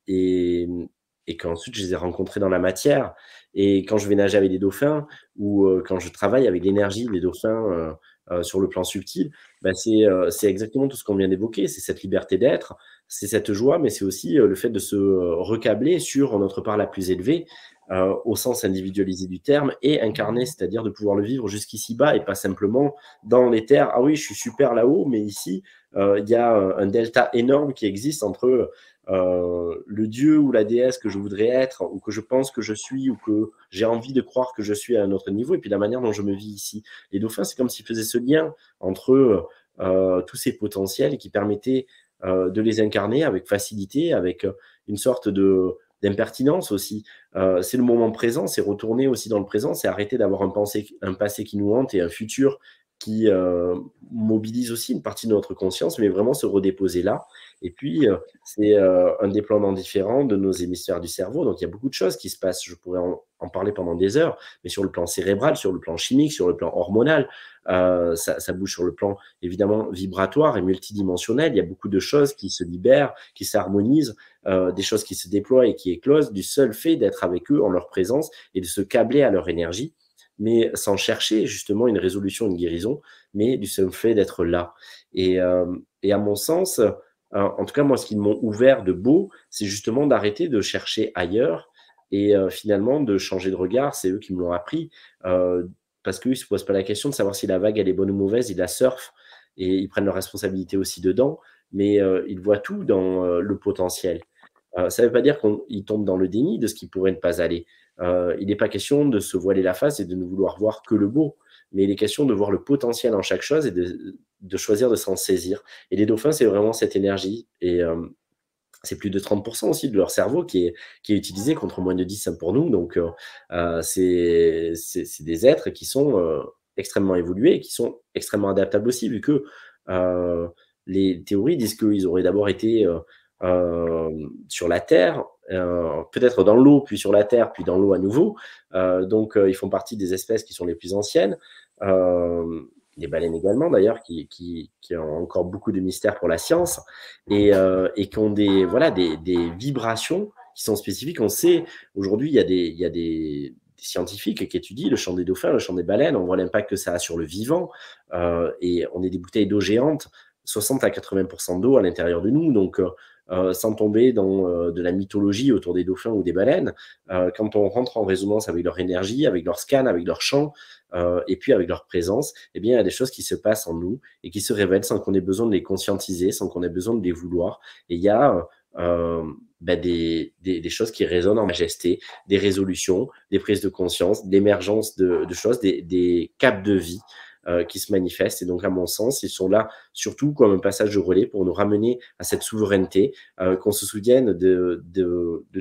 et qu'ensuite, je les ai rencontrés dans la matière. Et quand je vais nager avec des dauphins ou quand je travaille avec l'énergie des dauphins sur le plan subtil, bah, c'est exactement tout ce qu'on vient d'évoquer. C'est cette liberté d'être, c'est cette joie, mais c'est aussi le fait de se recabler sur notre part la plus élevée, au sens individualisé du terme, et incarné, c'est-à-dire de pouvoir le vivre jusqu'ici bas et pas simplement dans les terres. Ah oui, je suis super là-haut, mais ici, il y a un delta énorme qui existe entre le dieu ou la déesse que je voudrais être, ou que je pense que je suis, ou que j'ai envie de croire que je suis à un autre niveau, et puis la manière dont je me vis ici. Les dauphins, c'est comme s'ils faisaient ce lien entre tous ces potentiels qui permettaient de les incarner avec facilité, avec une sorte d'impertinence aussi. C'est le moment présent, c'est retourner aussi dans le présent, c'est arrêter d'avoir un passé qui nous hante et un futur qui mobilise aussi une partie de notre conscience, mais vraiment se redéposer là. Et puis, c'est un déploiement différent de nos hémisphères du cerveau. Donc, il y a beaucoup de choses qui se passent. Je pourrais en parler pendant des heures, mais sur le plan cérébral, sur le plan chimique, sur le plan hormonal, ça bouge sur le plan évidemment vibratoire et multidimensionnel. Il y a beaucoup de choses qui se libèrent, qui s'harmonisent, des choses qui se déploient et qui éclosent du seul fait d'être avec eux en leur présence et de se câbler à leur énergie. mais sans chercher justement une résolution, une guérison, mais du seul fait d'être là. Et à mon sens, en tout cas, moi, ce qu'ils m'ont ouvert de beau, c'est justement d'arrêter de chercher ailleurs et finalement de changer de regard. C'est eux qui me l'ont appris, parce qu'eux, ils ne se posent pas la question de savoir si la vague, elle est bonne ou mauvaise, ils la surfent et ils prennent leurs responsabilités aussi dedans, mais ils voient tout dans le potentiel. Ça ne veut pas dire qu'ils tombent dans le déni de ce qui pourrait ne pas aller. Il n'est pas question de se voiler la face et de ne vouloir voir que le beau, mais il est question de voir le potentiel en chaque chose et de choisir de s'en saisir. Et les dauphins, c'est vraiment cette énergie. Et c'est plus de 30% aussi de leur cerveau qui est utilisé contre moins de 10 pour nous. Donc, c'est des êtres qui sont extrêmement évolués et qui sont extrêmement adaptables aussi, vu que les théories disent qu'ils auraient d'abord été sur la Terre, peut-être dans l'eau, puis sur la Terre, puis dans l'eau à nouveau. Donc, ils font partie des espèces qui sont les plus anciennes. Les baleines également, d'ailleurs, qui ont encore beaucoup de mystères pour la science et qui ont voilà, des vibrations qui sont spécifiques. On sait, aujourd'hui, il y a des scientifiques qui étudient le chant des dauphins, le chant des baleines. On voit l'impact que ça a sur le vivant. Et on est des bouteilles d'eau géantes, 60 à 80% d'eau à l'intérieur de nous. Donc, sans tomber dans de la mythologie autour des dauphins ou des baleines, quand on rentre en résonance avec leur énergie, avec leur scan, avec leur chant, et puis avec leur présence, eh bien, il y a des choses qui se passent en nous et qui se révèlent sans qu'on ait besoin de les conscientiser, sans qu'on ait besoin de les vouloir. Et il y a des choses qui résonnent en majesté, des résolutions, des prises de conscience, l'émergence de choses, des caps de vie qui se manifestent. Et donc, à mon sens, ils sont là surtout comme un passage de relais pour nous ramener à cette souveraineté, qu'on se souvienne de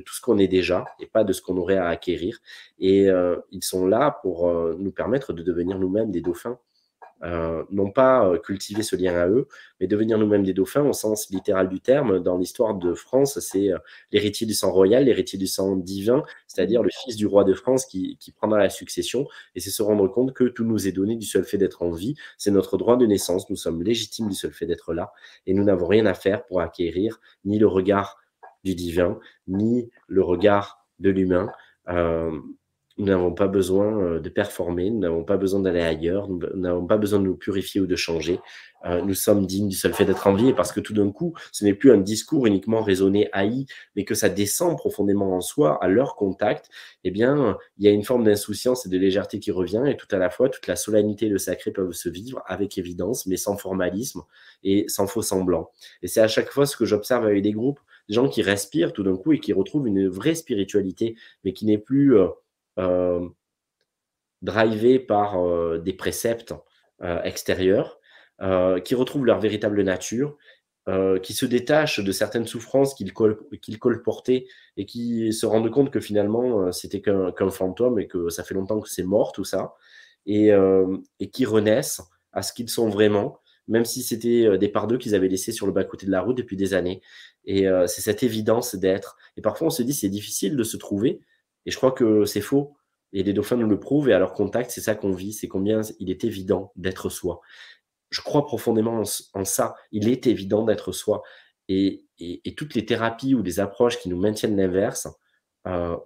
tout ce qu'on est déjà et pas de ce qu'on aurait à acquérir. Et ils sont là pour nous permettre de devenir nous-mêmes des dauphins. Non pas cultiver ce lien à eux, mais devenir nous-mêmes des dauphins au sens littéral du terme. Dans l'histoire de France, c'est l'héritier du sang royal, l'héritier du sang divin, c'est-à-dire le fils du roi de France qui prendra la succession, et c'est se rendre compte que tout nous est donné du seul fait d'être en vie. C'est notre droit de naissance, nous sommes légitimes du seul fait d'être là, et nous n'avons rien à faire pour acquérir ni le regard du divin, ni le regard de l'humain. Nous n'avons pas besoin de performer, nous n'avons pas besoin d'aller ailleurs, nous n'avons pas besoin de nous purifier ou de changer. Nous sommes dignes du seul fait d'être en vie, et parce que tout d'un coup, ce n'est plus un discours uniquement raisonné, haï, mais que ça descend profondément en soi, à leur contact, eh bien, il y a une forme d'insouciance et de légèreté qui revient, et tout à la fois, toute la solennité et le sacré peuvent se vivre avec évidence, mais sans formalisme et sans faux semblant. Et c'est à chaque fois ce que j'observe avec des groupes, des gens qui respirent tout d'un coup et qui retrouvent une vraie spiritualité, mais qui n'est plus drivés par des préceptes extérieurs, qui retrouvent leur véritable nature, qui se détachent de certaines souffrances qu'ils colportaient et qui se rendent compte que finalement c'était qu'un fantôme et que ça fait longtemps que c'est mort tout ça, et qui renaissent à ce qu'ils sont vraiment, même si c'était des parts d'eux qu'ils avaient laissés sur le bas-côté de la route depuis des années. Et c'est cette évidence d'être. Et parfois on se dit c'est difficile de se trouver, et je crois que c'est faux. Et les dauphins nous le prouvent, et à leur contact, c'est ça qu'on vit, c'est combien il est évident d'être soi. Je crois profondément en ça. Il est évident d'être soi. Et toutes les thérapies ou les approches qui nous maintiennent l'inverse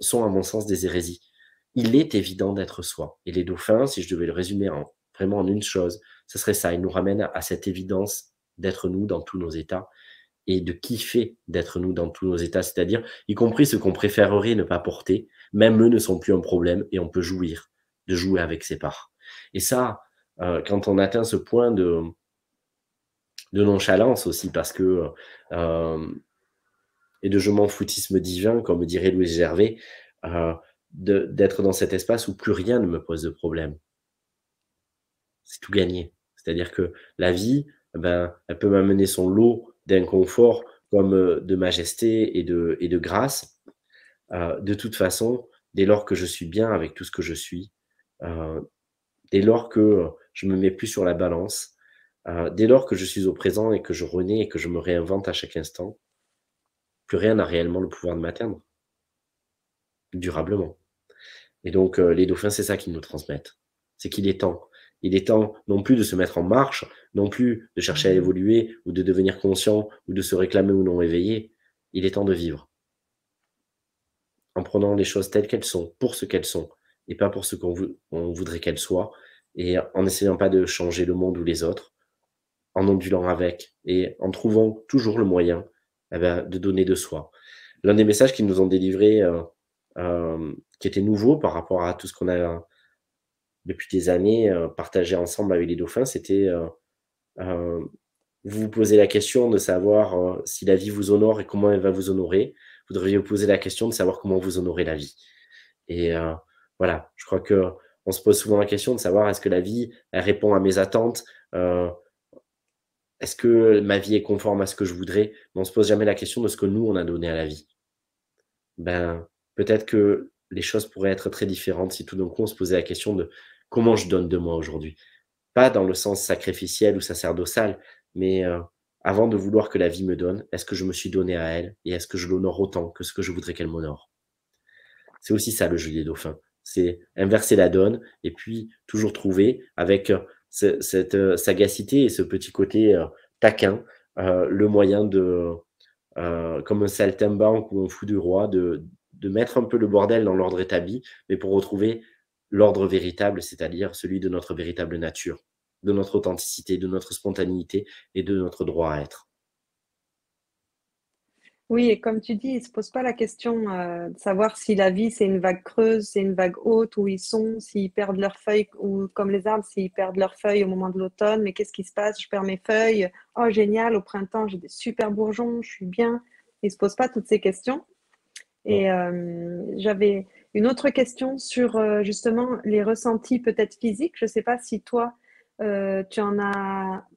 sont, à mon sens, des hérésies. Il est évident d'être soi. Et les dauphins, si je devais le résumer vraiment en une chose, ce serait ça. Ils nous ramènent à cette évidence d'être nous dans tous nos états et de kiffer d'être nous dans tous nos états, c'est-à-dire y compris ce qu'on préférerait ne pas porter, même eux ne sont plus un problème et on peut jouir de jouer avec ses parts. Et ça, quand on atteint ce point de nonchalance aussi, parce que et de je m'en foutisme divin, comme dirait Louis Gervais, d'être dans cet espace où plus rien ne me pose de problème. C'est tout gagné. C'est-à-dire que la vie, elle peut m'amener son lot d'inconfort comme de majesté et de grâce. De toute façon, dès lors que je suis bien avec tout ce que je suis, dès lors que je me mets plus sur la balance, dès lors que je suis au présent et que je renais et que je me réinvente à chaque instant, plus rien n'a réellement le pouvoir de m'atteindre, durablement. Et donc, les dauphins, c'est ça qu'ils nous transmettent. C'est qu'il est temps. Il est temps non plus de se mettre en marche, non plus de chercher à évoluer ou de devenir conscient ou de se réclamer ou non éveillé. Il est temps de vivre en prenant les choses telles qu'elles sont, pour ce qu'elles sont, et pas pour ce on voudrait qu'elle soit, et en n'essayant pas de changer le monde ou les autres, en ondulant avec et en trouvant toujours le moyen, de donner de soi. L'un des messages qu'ils nous ont délivrés, qui était nouveau par rapport à tout ce qu'on a depuis des années, partagé ensemble avec les dauphins, c'était, heu, vous vous posez la question de savoir, si la vie vous honore et comment elle va vous honorer. Vous devriez vous poser la question de savoir comment vous honorez la vie. Et voilà, je crois qu'on se pose souvent la question de savoir est-ce que la vie, elle répond à mes attentes? Heu, Est-ce que ma vie est conforme à ce que je voudrais? Mais on se pose jamais la question de ce que nous, on a donné à la vie. Ben, peut-être que les choses pourraient être très différentes si tout d'un coup on se posait la question de: «Comment je donne de moi aujourd'hui?» Pas dans le sens sacrificiel ou sacerdotal, mais avant de vouloir que la vie me donne, est-ce que je me suis donné à elle et est-ce que je l'honore autant que ce que je voudrais qu'elle m'honore? C'est aussi ça le jeu des dauphins, c'est inverser la donne et puis toujours trouver avec, cette, sagacité et ce petit côté, taquin, le moyen de, comme un saltimbanque ou un fou du roi, de mettre un peu le bordel dans l'ordre établi, mais pour retrouver l'ordre véritable, c'est-à-dire celui de notre véritable nature, de notre authenticité, de notre spontanéité et de notre droit à être. Oui, et comme tu dis, ils se posent pas la question, de savoir si la vie, c'est une vague creuse, c'est une vague haute, où ils sont, s'ils perdent leurs feuilles ou comme les arbres, s'ils perdent leurs feuilles au moment de l'automne. Mais qu'est-ce qui se passe? Je perds mes feuilles. Oh génial, au printemps, j'ai des super bourgeons, je suis bien. Ils se posent pas toutes ces questions. Et Mmh. j'avais une autre question sur, justement les ressentis peut-être physiques. Je sais pas si toi, tu en as,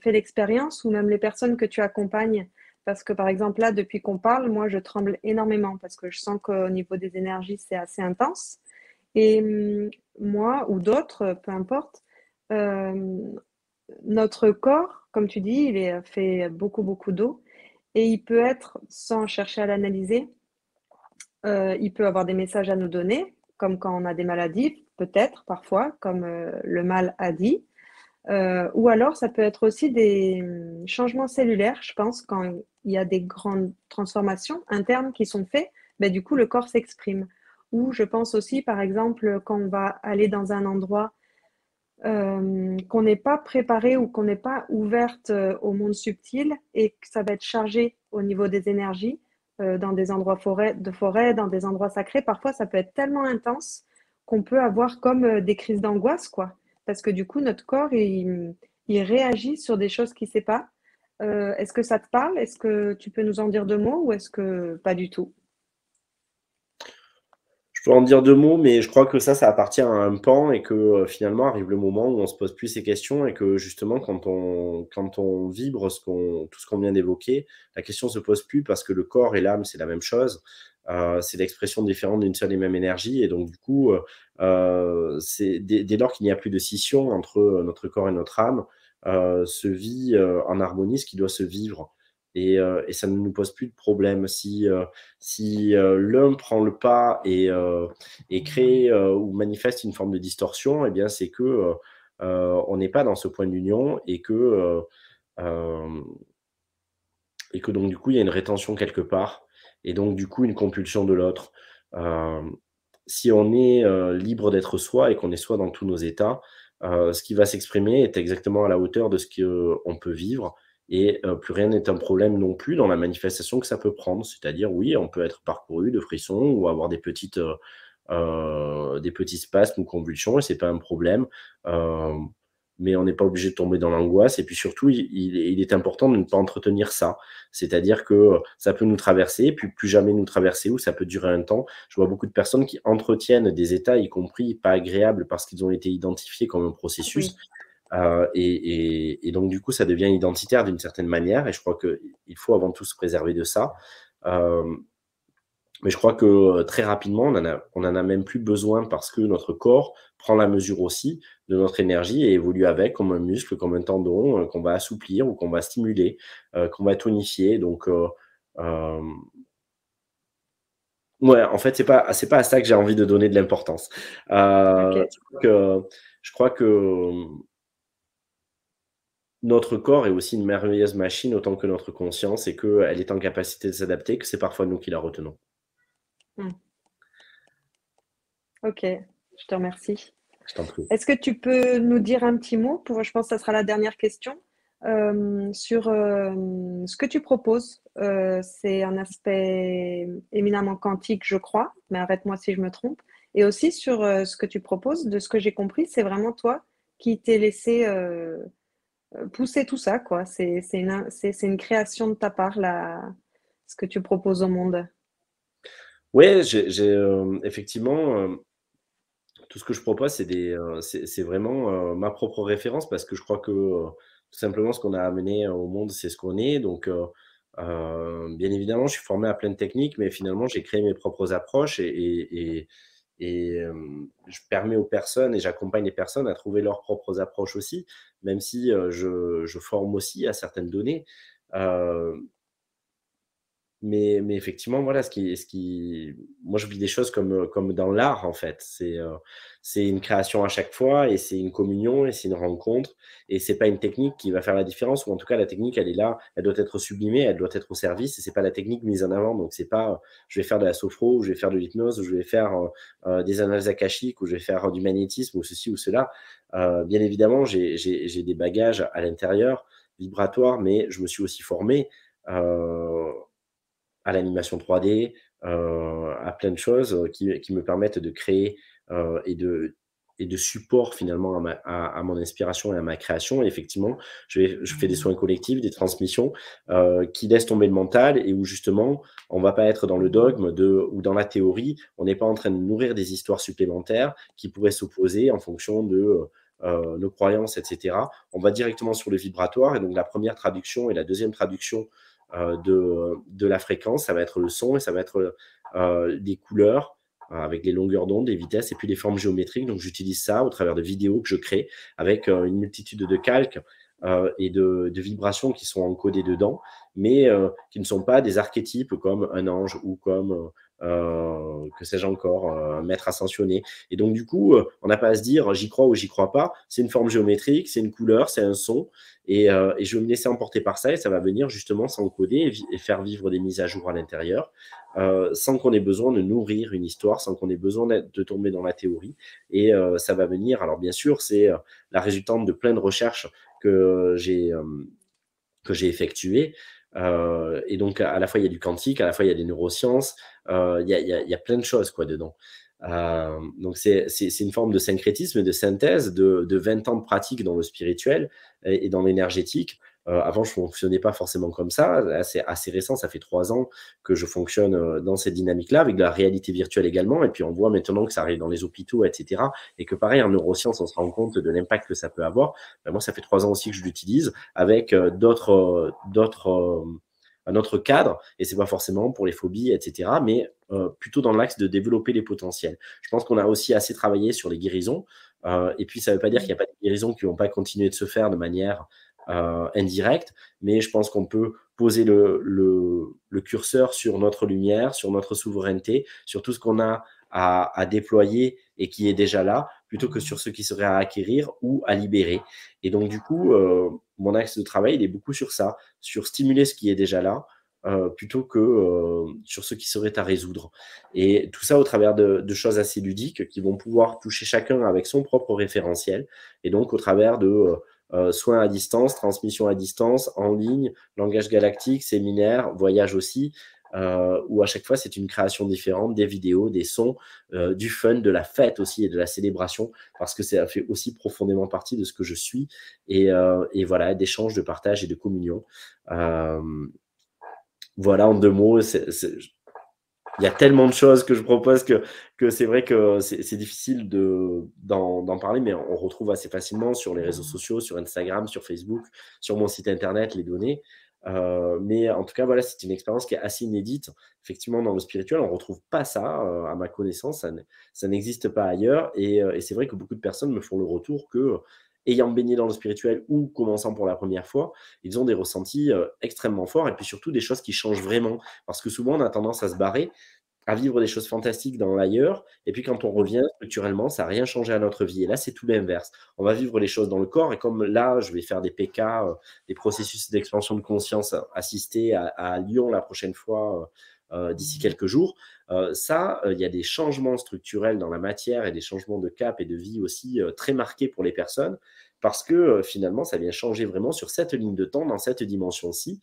fait l'expérience ou même les personnes que tu accompagnes? Parce que, par exemple, là, depuis qu'on parle, moi, je tremble énormément parce que je sens qu'au niveau des énergies, c'est assez intense et moi ou d'autres, peu importe, hem, notre corps, comme tu dis, il est fait beaucoup, beaucoup d'eau et il peut être, sans chercher à l'analyser, il peut avoir des messages à nous donner, comme quand on a des maladies, peut-être, parfois, comme, le mal a dit. Ou alors ça peut être aussi des, changements cellulaires, je pense, quand il y a des grandes transformations internes qui sont faits, beh, du coup, le corps s'exprime. Ou je pense aussi, par exemple, quand on va aller dans un endroit, qu'on n'est pas préparé ou qu'on n'est pas ouverte, au monde subtil et que ça va être chargé au niveau des énergies, dans des endroits forêt, dans des endroits sacrés. Parfois, ça peut être tellement intense qu'on peut avoir comme, des crises d'angoisse, quoi. Parce que du coup, notre corps, il réagit sur des choses qu'il sait pas. Est-ce que ça te parle? Est-ce que tu peux nous en dire 2 mots ou est-ce que pas du tout? Je peux en dire 2 mots, mais je crois que ça appartient à un pan et que, finalement arrive le moment où on se pose plus ces questions et que justement quand on vibre tout ce qu'on vient d'évoquer, la question se pose plus parce que le corps et l'âme, c'est la même chose. C'est l'expression différente d'une seule et même énergie et donc du coup, c'est dès lors qu'il n'y a plus de scission entre, notre corps et notre âme, se vit, en harmonie ce qui doit se vivre et ça ne nous pose plus de problème. Si l'un prend le pas et crée ou manifeste une forme de distorsion, eh bien, c'est que on n'est pas dans ce point d'union euh, et que donc, du coup, il y a une rétention quelque part et donc, du coup, une compulsion de l'autre. Euh, Si on est libre d'être soi et qu'on est soi dans tous nos états, ce qui va s'exprimer est exactement à la hauteur de ce qu'on peut vivre et plus rien n'est un problème non plus dans la manifestation que ça peut prendre. C'est-à-dire, oui, on peut être parcouru de frissons ou avoir des petits spasmes ou convulsions et c'est pas un problème. Hem, mais on n'est pas obligé de tomber dans l'angoisse et puis surtout, il est important de ne pas entretenir ça. C'est-à-dire que, ça peut nous traverser, puis plus jamais nous traverser ou ça peut durer un temps. Je vois beaucoup de personnes qui entretiennent des états, y compris pas agréables, parce qu'ils ont été identifiés comme un processus, Oui. et donc du coup, ça devient identitaire d'une certaine manière et je crois qu'il faut avant tout se préserver de ça. Hem Mais je crois que, très rapidement, on en a même plus besoin parce que notre corps prend la mesure aussi de notre énergie et évolue avec comme un muscle, comme un tendon, qu'on va assouplir ou qu'on va stimuler, qu'on va tonifier donc hem, ouais, en fait, c'est pas à ça que j'ai envie de donner de l'importance. OK. Je crois que notre corps est aussi une merveilleuse machine autant que notre conscience et qu'elle est en capacité de s'adapter, que c'est parfois nous qui la retenons. Mmh. OK. Je te remercie. Je t'en prie. Est-ce que tu peux nous dire un petit mot pour, je pense que ça sera la dernière question, sur ce que tu proposes? C'est un aspect éminemment quantique, je crois, mais arrête-moi si je me trompe. Et aussi sur ce que tu proposes, de ce que j'ai compris, c'est vraiment toi qui t'es laissé pousser tout ça, quoi. C'est une création de ta part, là, ce que tu proposes au monde. Ouais, effectivement, tout ce que je propose, c'est vraiment, ma propre référence parce que je crois que, tout simplement ce qu'on a amené au monde, c'est ce qu'on est. Donc, bien évidemment, je suis formé à plein de techniques, mais finalement, j'ai créé mes propres approches et je permets aux personnes et j'accompagne les personnes à trouver leurs propres approches aussi, même si, je forme aussi à certaines données. Heu mais effectivement, voilà, moi, je vis des choses comme dans l'art, en fait. C'est une création à chaque fois et c'est une communion et c'est une rencontre et c'est pas une technique qui va faire la différence ou en tout cas, la technique, elle est là, elle doit être sublimée, elle doit être au service et c'est pas la technique mise en avant. Donc c'est pas, je vais faire de la sophro ou je vais faire de l'hypnose ou je vais faire, des annales akashiques ou je vais faire du magnétisme ou ceci ou cela. Bien évidemment, j'ai des bagages à l'intérieur, vibratoires, mais je me suis aussi formé, heu à l'animation 3D, à plein de choses, qui me permettent de créer, et de support finalement à mon inspiration et à ma création. Et effectivement, je fais des soins collectifs, des transmissions, qui laissent tomber le mental et où justement, on va pas être dans le dogme ou dans la théorie. On n'est pas en train de nourrir des histoires supplémentaires qui pourraient s'opposer en fonction de, nos croyances et cetera. On va directement sur le vibratoire et donc la première traduction et la deuxième traduction de la fréquence, ça va être le son et ça va être des couleurs avec les longueurs d'onde, les vitesses et puis les formes géométriques. Donc j'utilise ça au travers de vidéos que je crée avec une multitude de calques et de vibrations qui sont encodées dedans, mais qui ne sont pas des archétypes comme un ange ou comme, que sais-je encore, un maître ascensionné. Et donc du coup, on n'a pas à se dire j'y crois ou j'y crois pas. C'est une forme géométrique, c'est une couleur, c'est un son. Et je vais me laisser emporter par ça et ça va venir justement s'encoder et faire vivre des mises à jour à l'intérieur, sans qu'on ait besoin de nourrir une histoire, sans qu'on ait besoin de tomber dans la théorie. Et ça va venir, alors bien sûr, c'est la résultante de plein de recherches que j'ai effectuées. Et donc, à la fois, il y a du quantique, à la fois, il y a des neurosciences, il y a plein de choses quoi, dedans. Donc, c'est une forme de syncrétisme et de synthèse de 20 ans de pratique dans le spirituel et dans l'énergétique. Avant, je ne fonctionnais pas forcément comme ça. Là, c'est assez récent, ça fait 3 ans que je fonctionne dans cette dynamique-là, avec de la réalité virtuelle également. Et puis, on voit maintenant que ça arrive dans les hôpitaux, etc. Et que pareil, en neurosciences, on se rend compte de l'impact que ça peut avoir. Ben, moi, ça fait 3 ans aussi que je l'utilise avec un autre cadre, et c'est pas forcément pour les phobies, etc., mais plutôt dans l'axe de développer les potentiels. Je pense qu'on a aussi assez travaillé sur les guérisons, et puis ça ne veut pas dire qu'il n'y a pas de guérisons qui ne vont pas continuer de se faire de manière indirecte, mais je pense qu'on peut poser le curseur sur notre lumière, sur notre souveraineté, sur tout ce qu'on a à déployer et qui est déjà là, plutôt que sur ce qui serait à acquérir ou à libérer. Et donc, du coup, mon axe de travail, il est beaucoup sur ça, sur stimuler ce qui est déjà là, plutôt que sur ce qui serait à résoudre. Et tout ça au travers de choses assez ludiques qui vont pouvoir toucher chacun avec son propre référentiel. Et donc, au travers de soins à distance, transmission à distance, en ligne, langage galactique, séminaires, voyages aussi, où à chaque fois, c'est une création différente, des vidéos, des sons, du fun, de la fête aussi et de la célébration, parce que ça fait aussi profondément partie de ce que je suis. Et voilà, d'échange, de partage et de communion. Euh, voilà, en 2 mots, il y a tellement de choses que je propose que c'est vrai que c'est difficile d'en parler, mais on retrouve assez facilement sur les réseaux sociaux, sur Instagram, sur Facebook, sur mon site internet, les données. Mais en tout cas, voilà, c'est une expérience qui est assez inédite. Effectivement, dans le spirituel, on ne retrouve pas ça, à ma connaissance, ça n'existe pas ailleurs. Et c'est vrai que beaucoup de personnes me font le retour que, ayant baigné dans le spirituel ou commençant pour la première fois, ils ont des ressentis extrêmement forts et puis surtout des choses qui changent vraiment. Parce que souvent, on a tendance à se barrer, à vivre des choses fantastiques dans l'ailleurs, et puis quand on revient structurellement, ça n'a rien changé à notre vie. Et là, c'est tout l'inverse. On va vivre les choses dans le corps, et comme là, je vais faire des PK, des processus d'expansion de conscience assistés à Lyon la prochaine fois, d'ici quelques jours. Il y a des changements structurels dans la matière et des changements de cap et de vie aussi très marqués pour les personnes parce que finalement, ça vient changer vraiment sur cette ligne de temps, dans cette dimension-ci,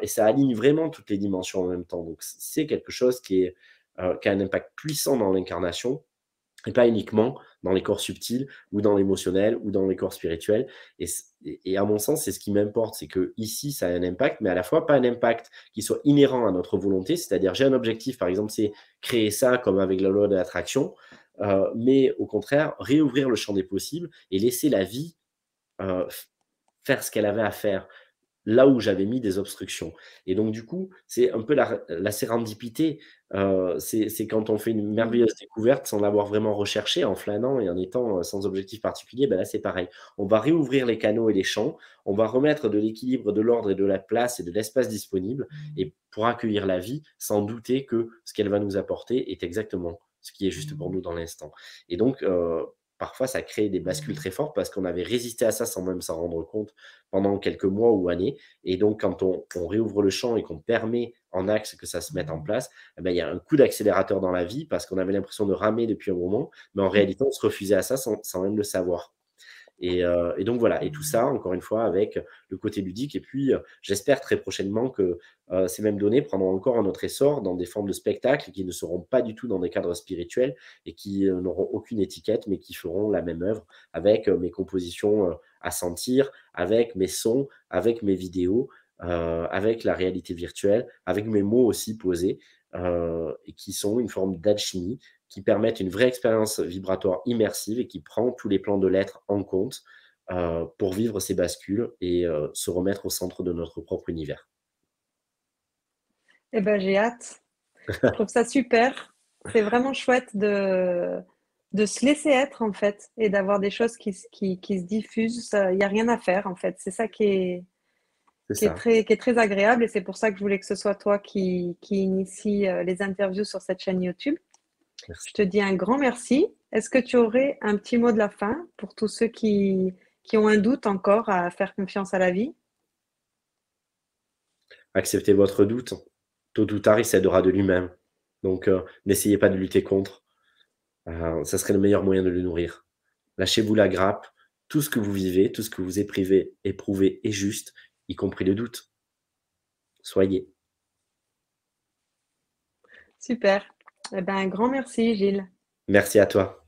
et ça aligne vraiment toutes les dimensions en même temps. Donc, c'est quelque chose qui a un impact puissant dans l'incarnation et pas uniquement dans les corps subtils ou dans l'émotionnel ou dans les corps spirituels. Et à mon sens, c'est ce qui m'importe, c'est que ici, ça a un impact, mais à la fois pas un impact qui soit inhérent à notre volonté, c'est-à-dire j'ai un objectif, par exemple, c'est créer ça comme avec la loi de l'attraction, mais au contraire, réouvrir le champ des possibles et laisser la vie faire ce qu'elle avait à faire là où j'avais mis des obstructions. Et donc du coup, c'est un peu la sérendipité, c'est quand on fait une Mmh. merveilleuse découverte sans l'avoir vraiment recherché, en flânant et en étant, sans objectif particulier, ben là, c'est pareil. On va réouvrir les canaux et les champs, on va remettre de l'équilibre, de l'ordre et de la place et de l'espace disponible et pour accueillir la vie, sans douter que ce qu'elle va nous apporter est exactement ce qui est juste pour nous dans l'instant. Et donc, parfois, ça crée des bascules très fortes parce qu'on avait résisté à ça sans même s'en rendre compte pendant quelques mois ou années et donc, quand on réouvre le champ et qu'on permet en axe que ça se mette en place, eh ben, il y a un coup d'accélérateur dans la vie parce qu'on avait l'impression de ramer depuis un moment, mais en Mmh. réalité, on se refusait à ça sans même le savoir. Et donc voilà, et tout ça, encore une fois, avec le côté ludique. Et puis, j'espère très prochainement que ces mêmes données prendront encore un autre essor dans des formes de spectacles qui ne seront pas du tout dans des cadres spirituels et qui n'auront aucune étiquette, mais qui feront la même œuvre avec mes compositions à sentir, avec mes sons, avec mes vidéos, avec la réalité virtuelle, avec mes mots aussi posés, et qui sont une forme d'alchimie qui permettent une vraie expérience vibratoire immersive et qui prend tous les plans de l'être en compte, pour vivre ces bascules et se remettre au centre de notre propre univers. Eh ben, j'ai hâte. Je trouve ça super. C'est vraiment chouette de se laisser être, en fait, et d'avoir des choses qui se diffusent. Il y a rien à faire, en fait. C'est ça C'est ça. qui est très agréable et c'est pour ça que je voulais que ce soit toi qui initie les interviews sur cette chaîne YouTube. Je te Merci. dis un grand merci. Est-ce que tu aurais un petit mot de la fin pour tous ceux qui ont un doute encore à faire confiance à la vie? Acceptez votre doute. Tôt ou tard, il cédera de lui-même. Donc, n'essayez pas de lutter contre. Ça serait le meilleur moyen de le nourrir. Lâchez-vous la grappe. Tout ce que vous vivez, tout ce que vous éprouvez est juste, y compris le doute. Soyez. Super. Eh ben, un grand merci, Gilles. Merci à toi.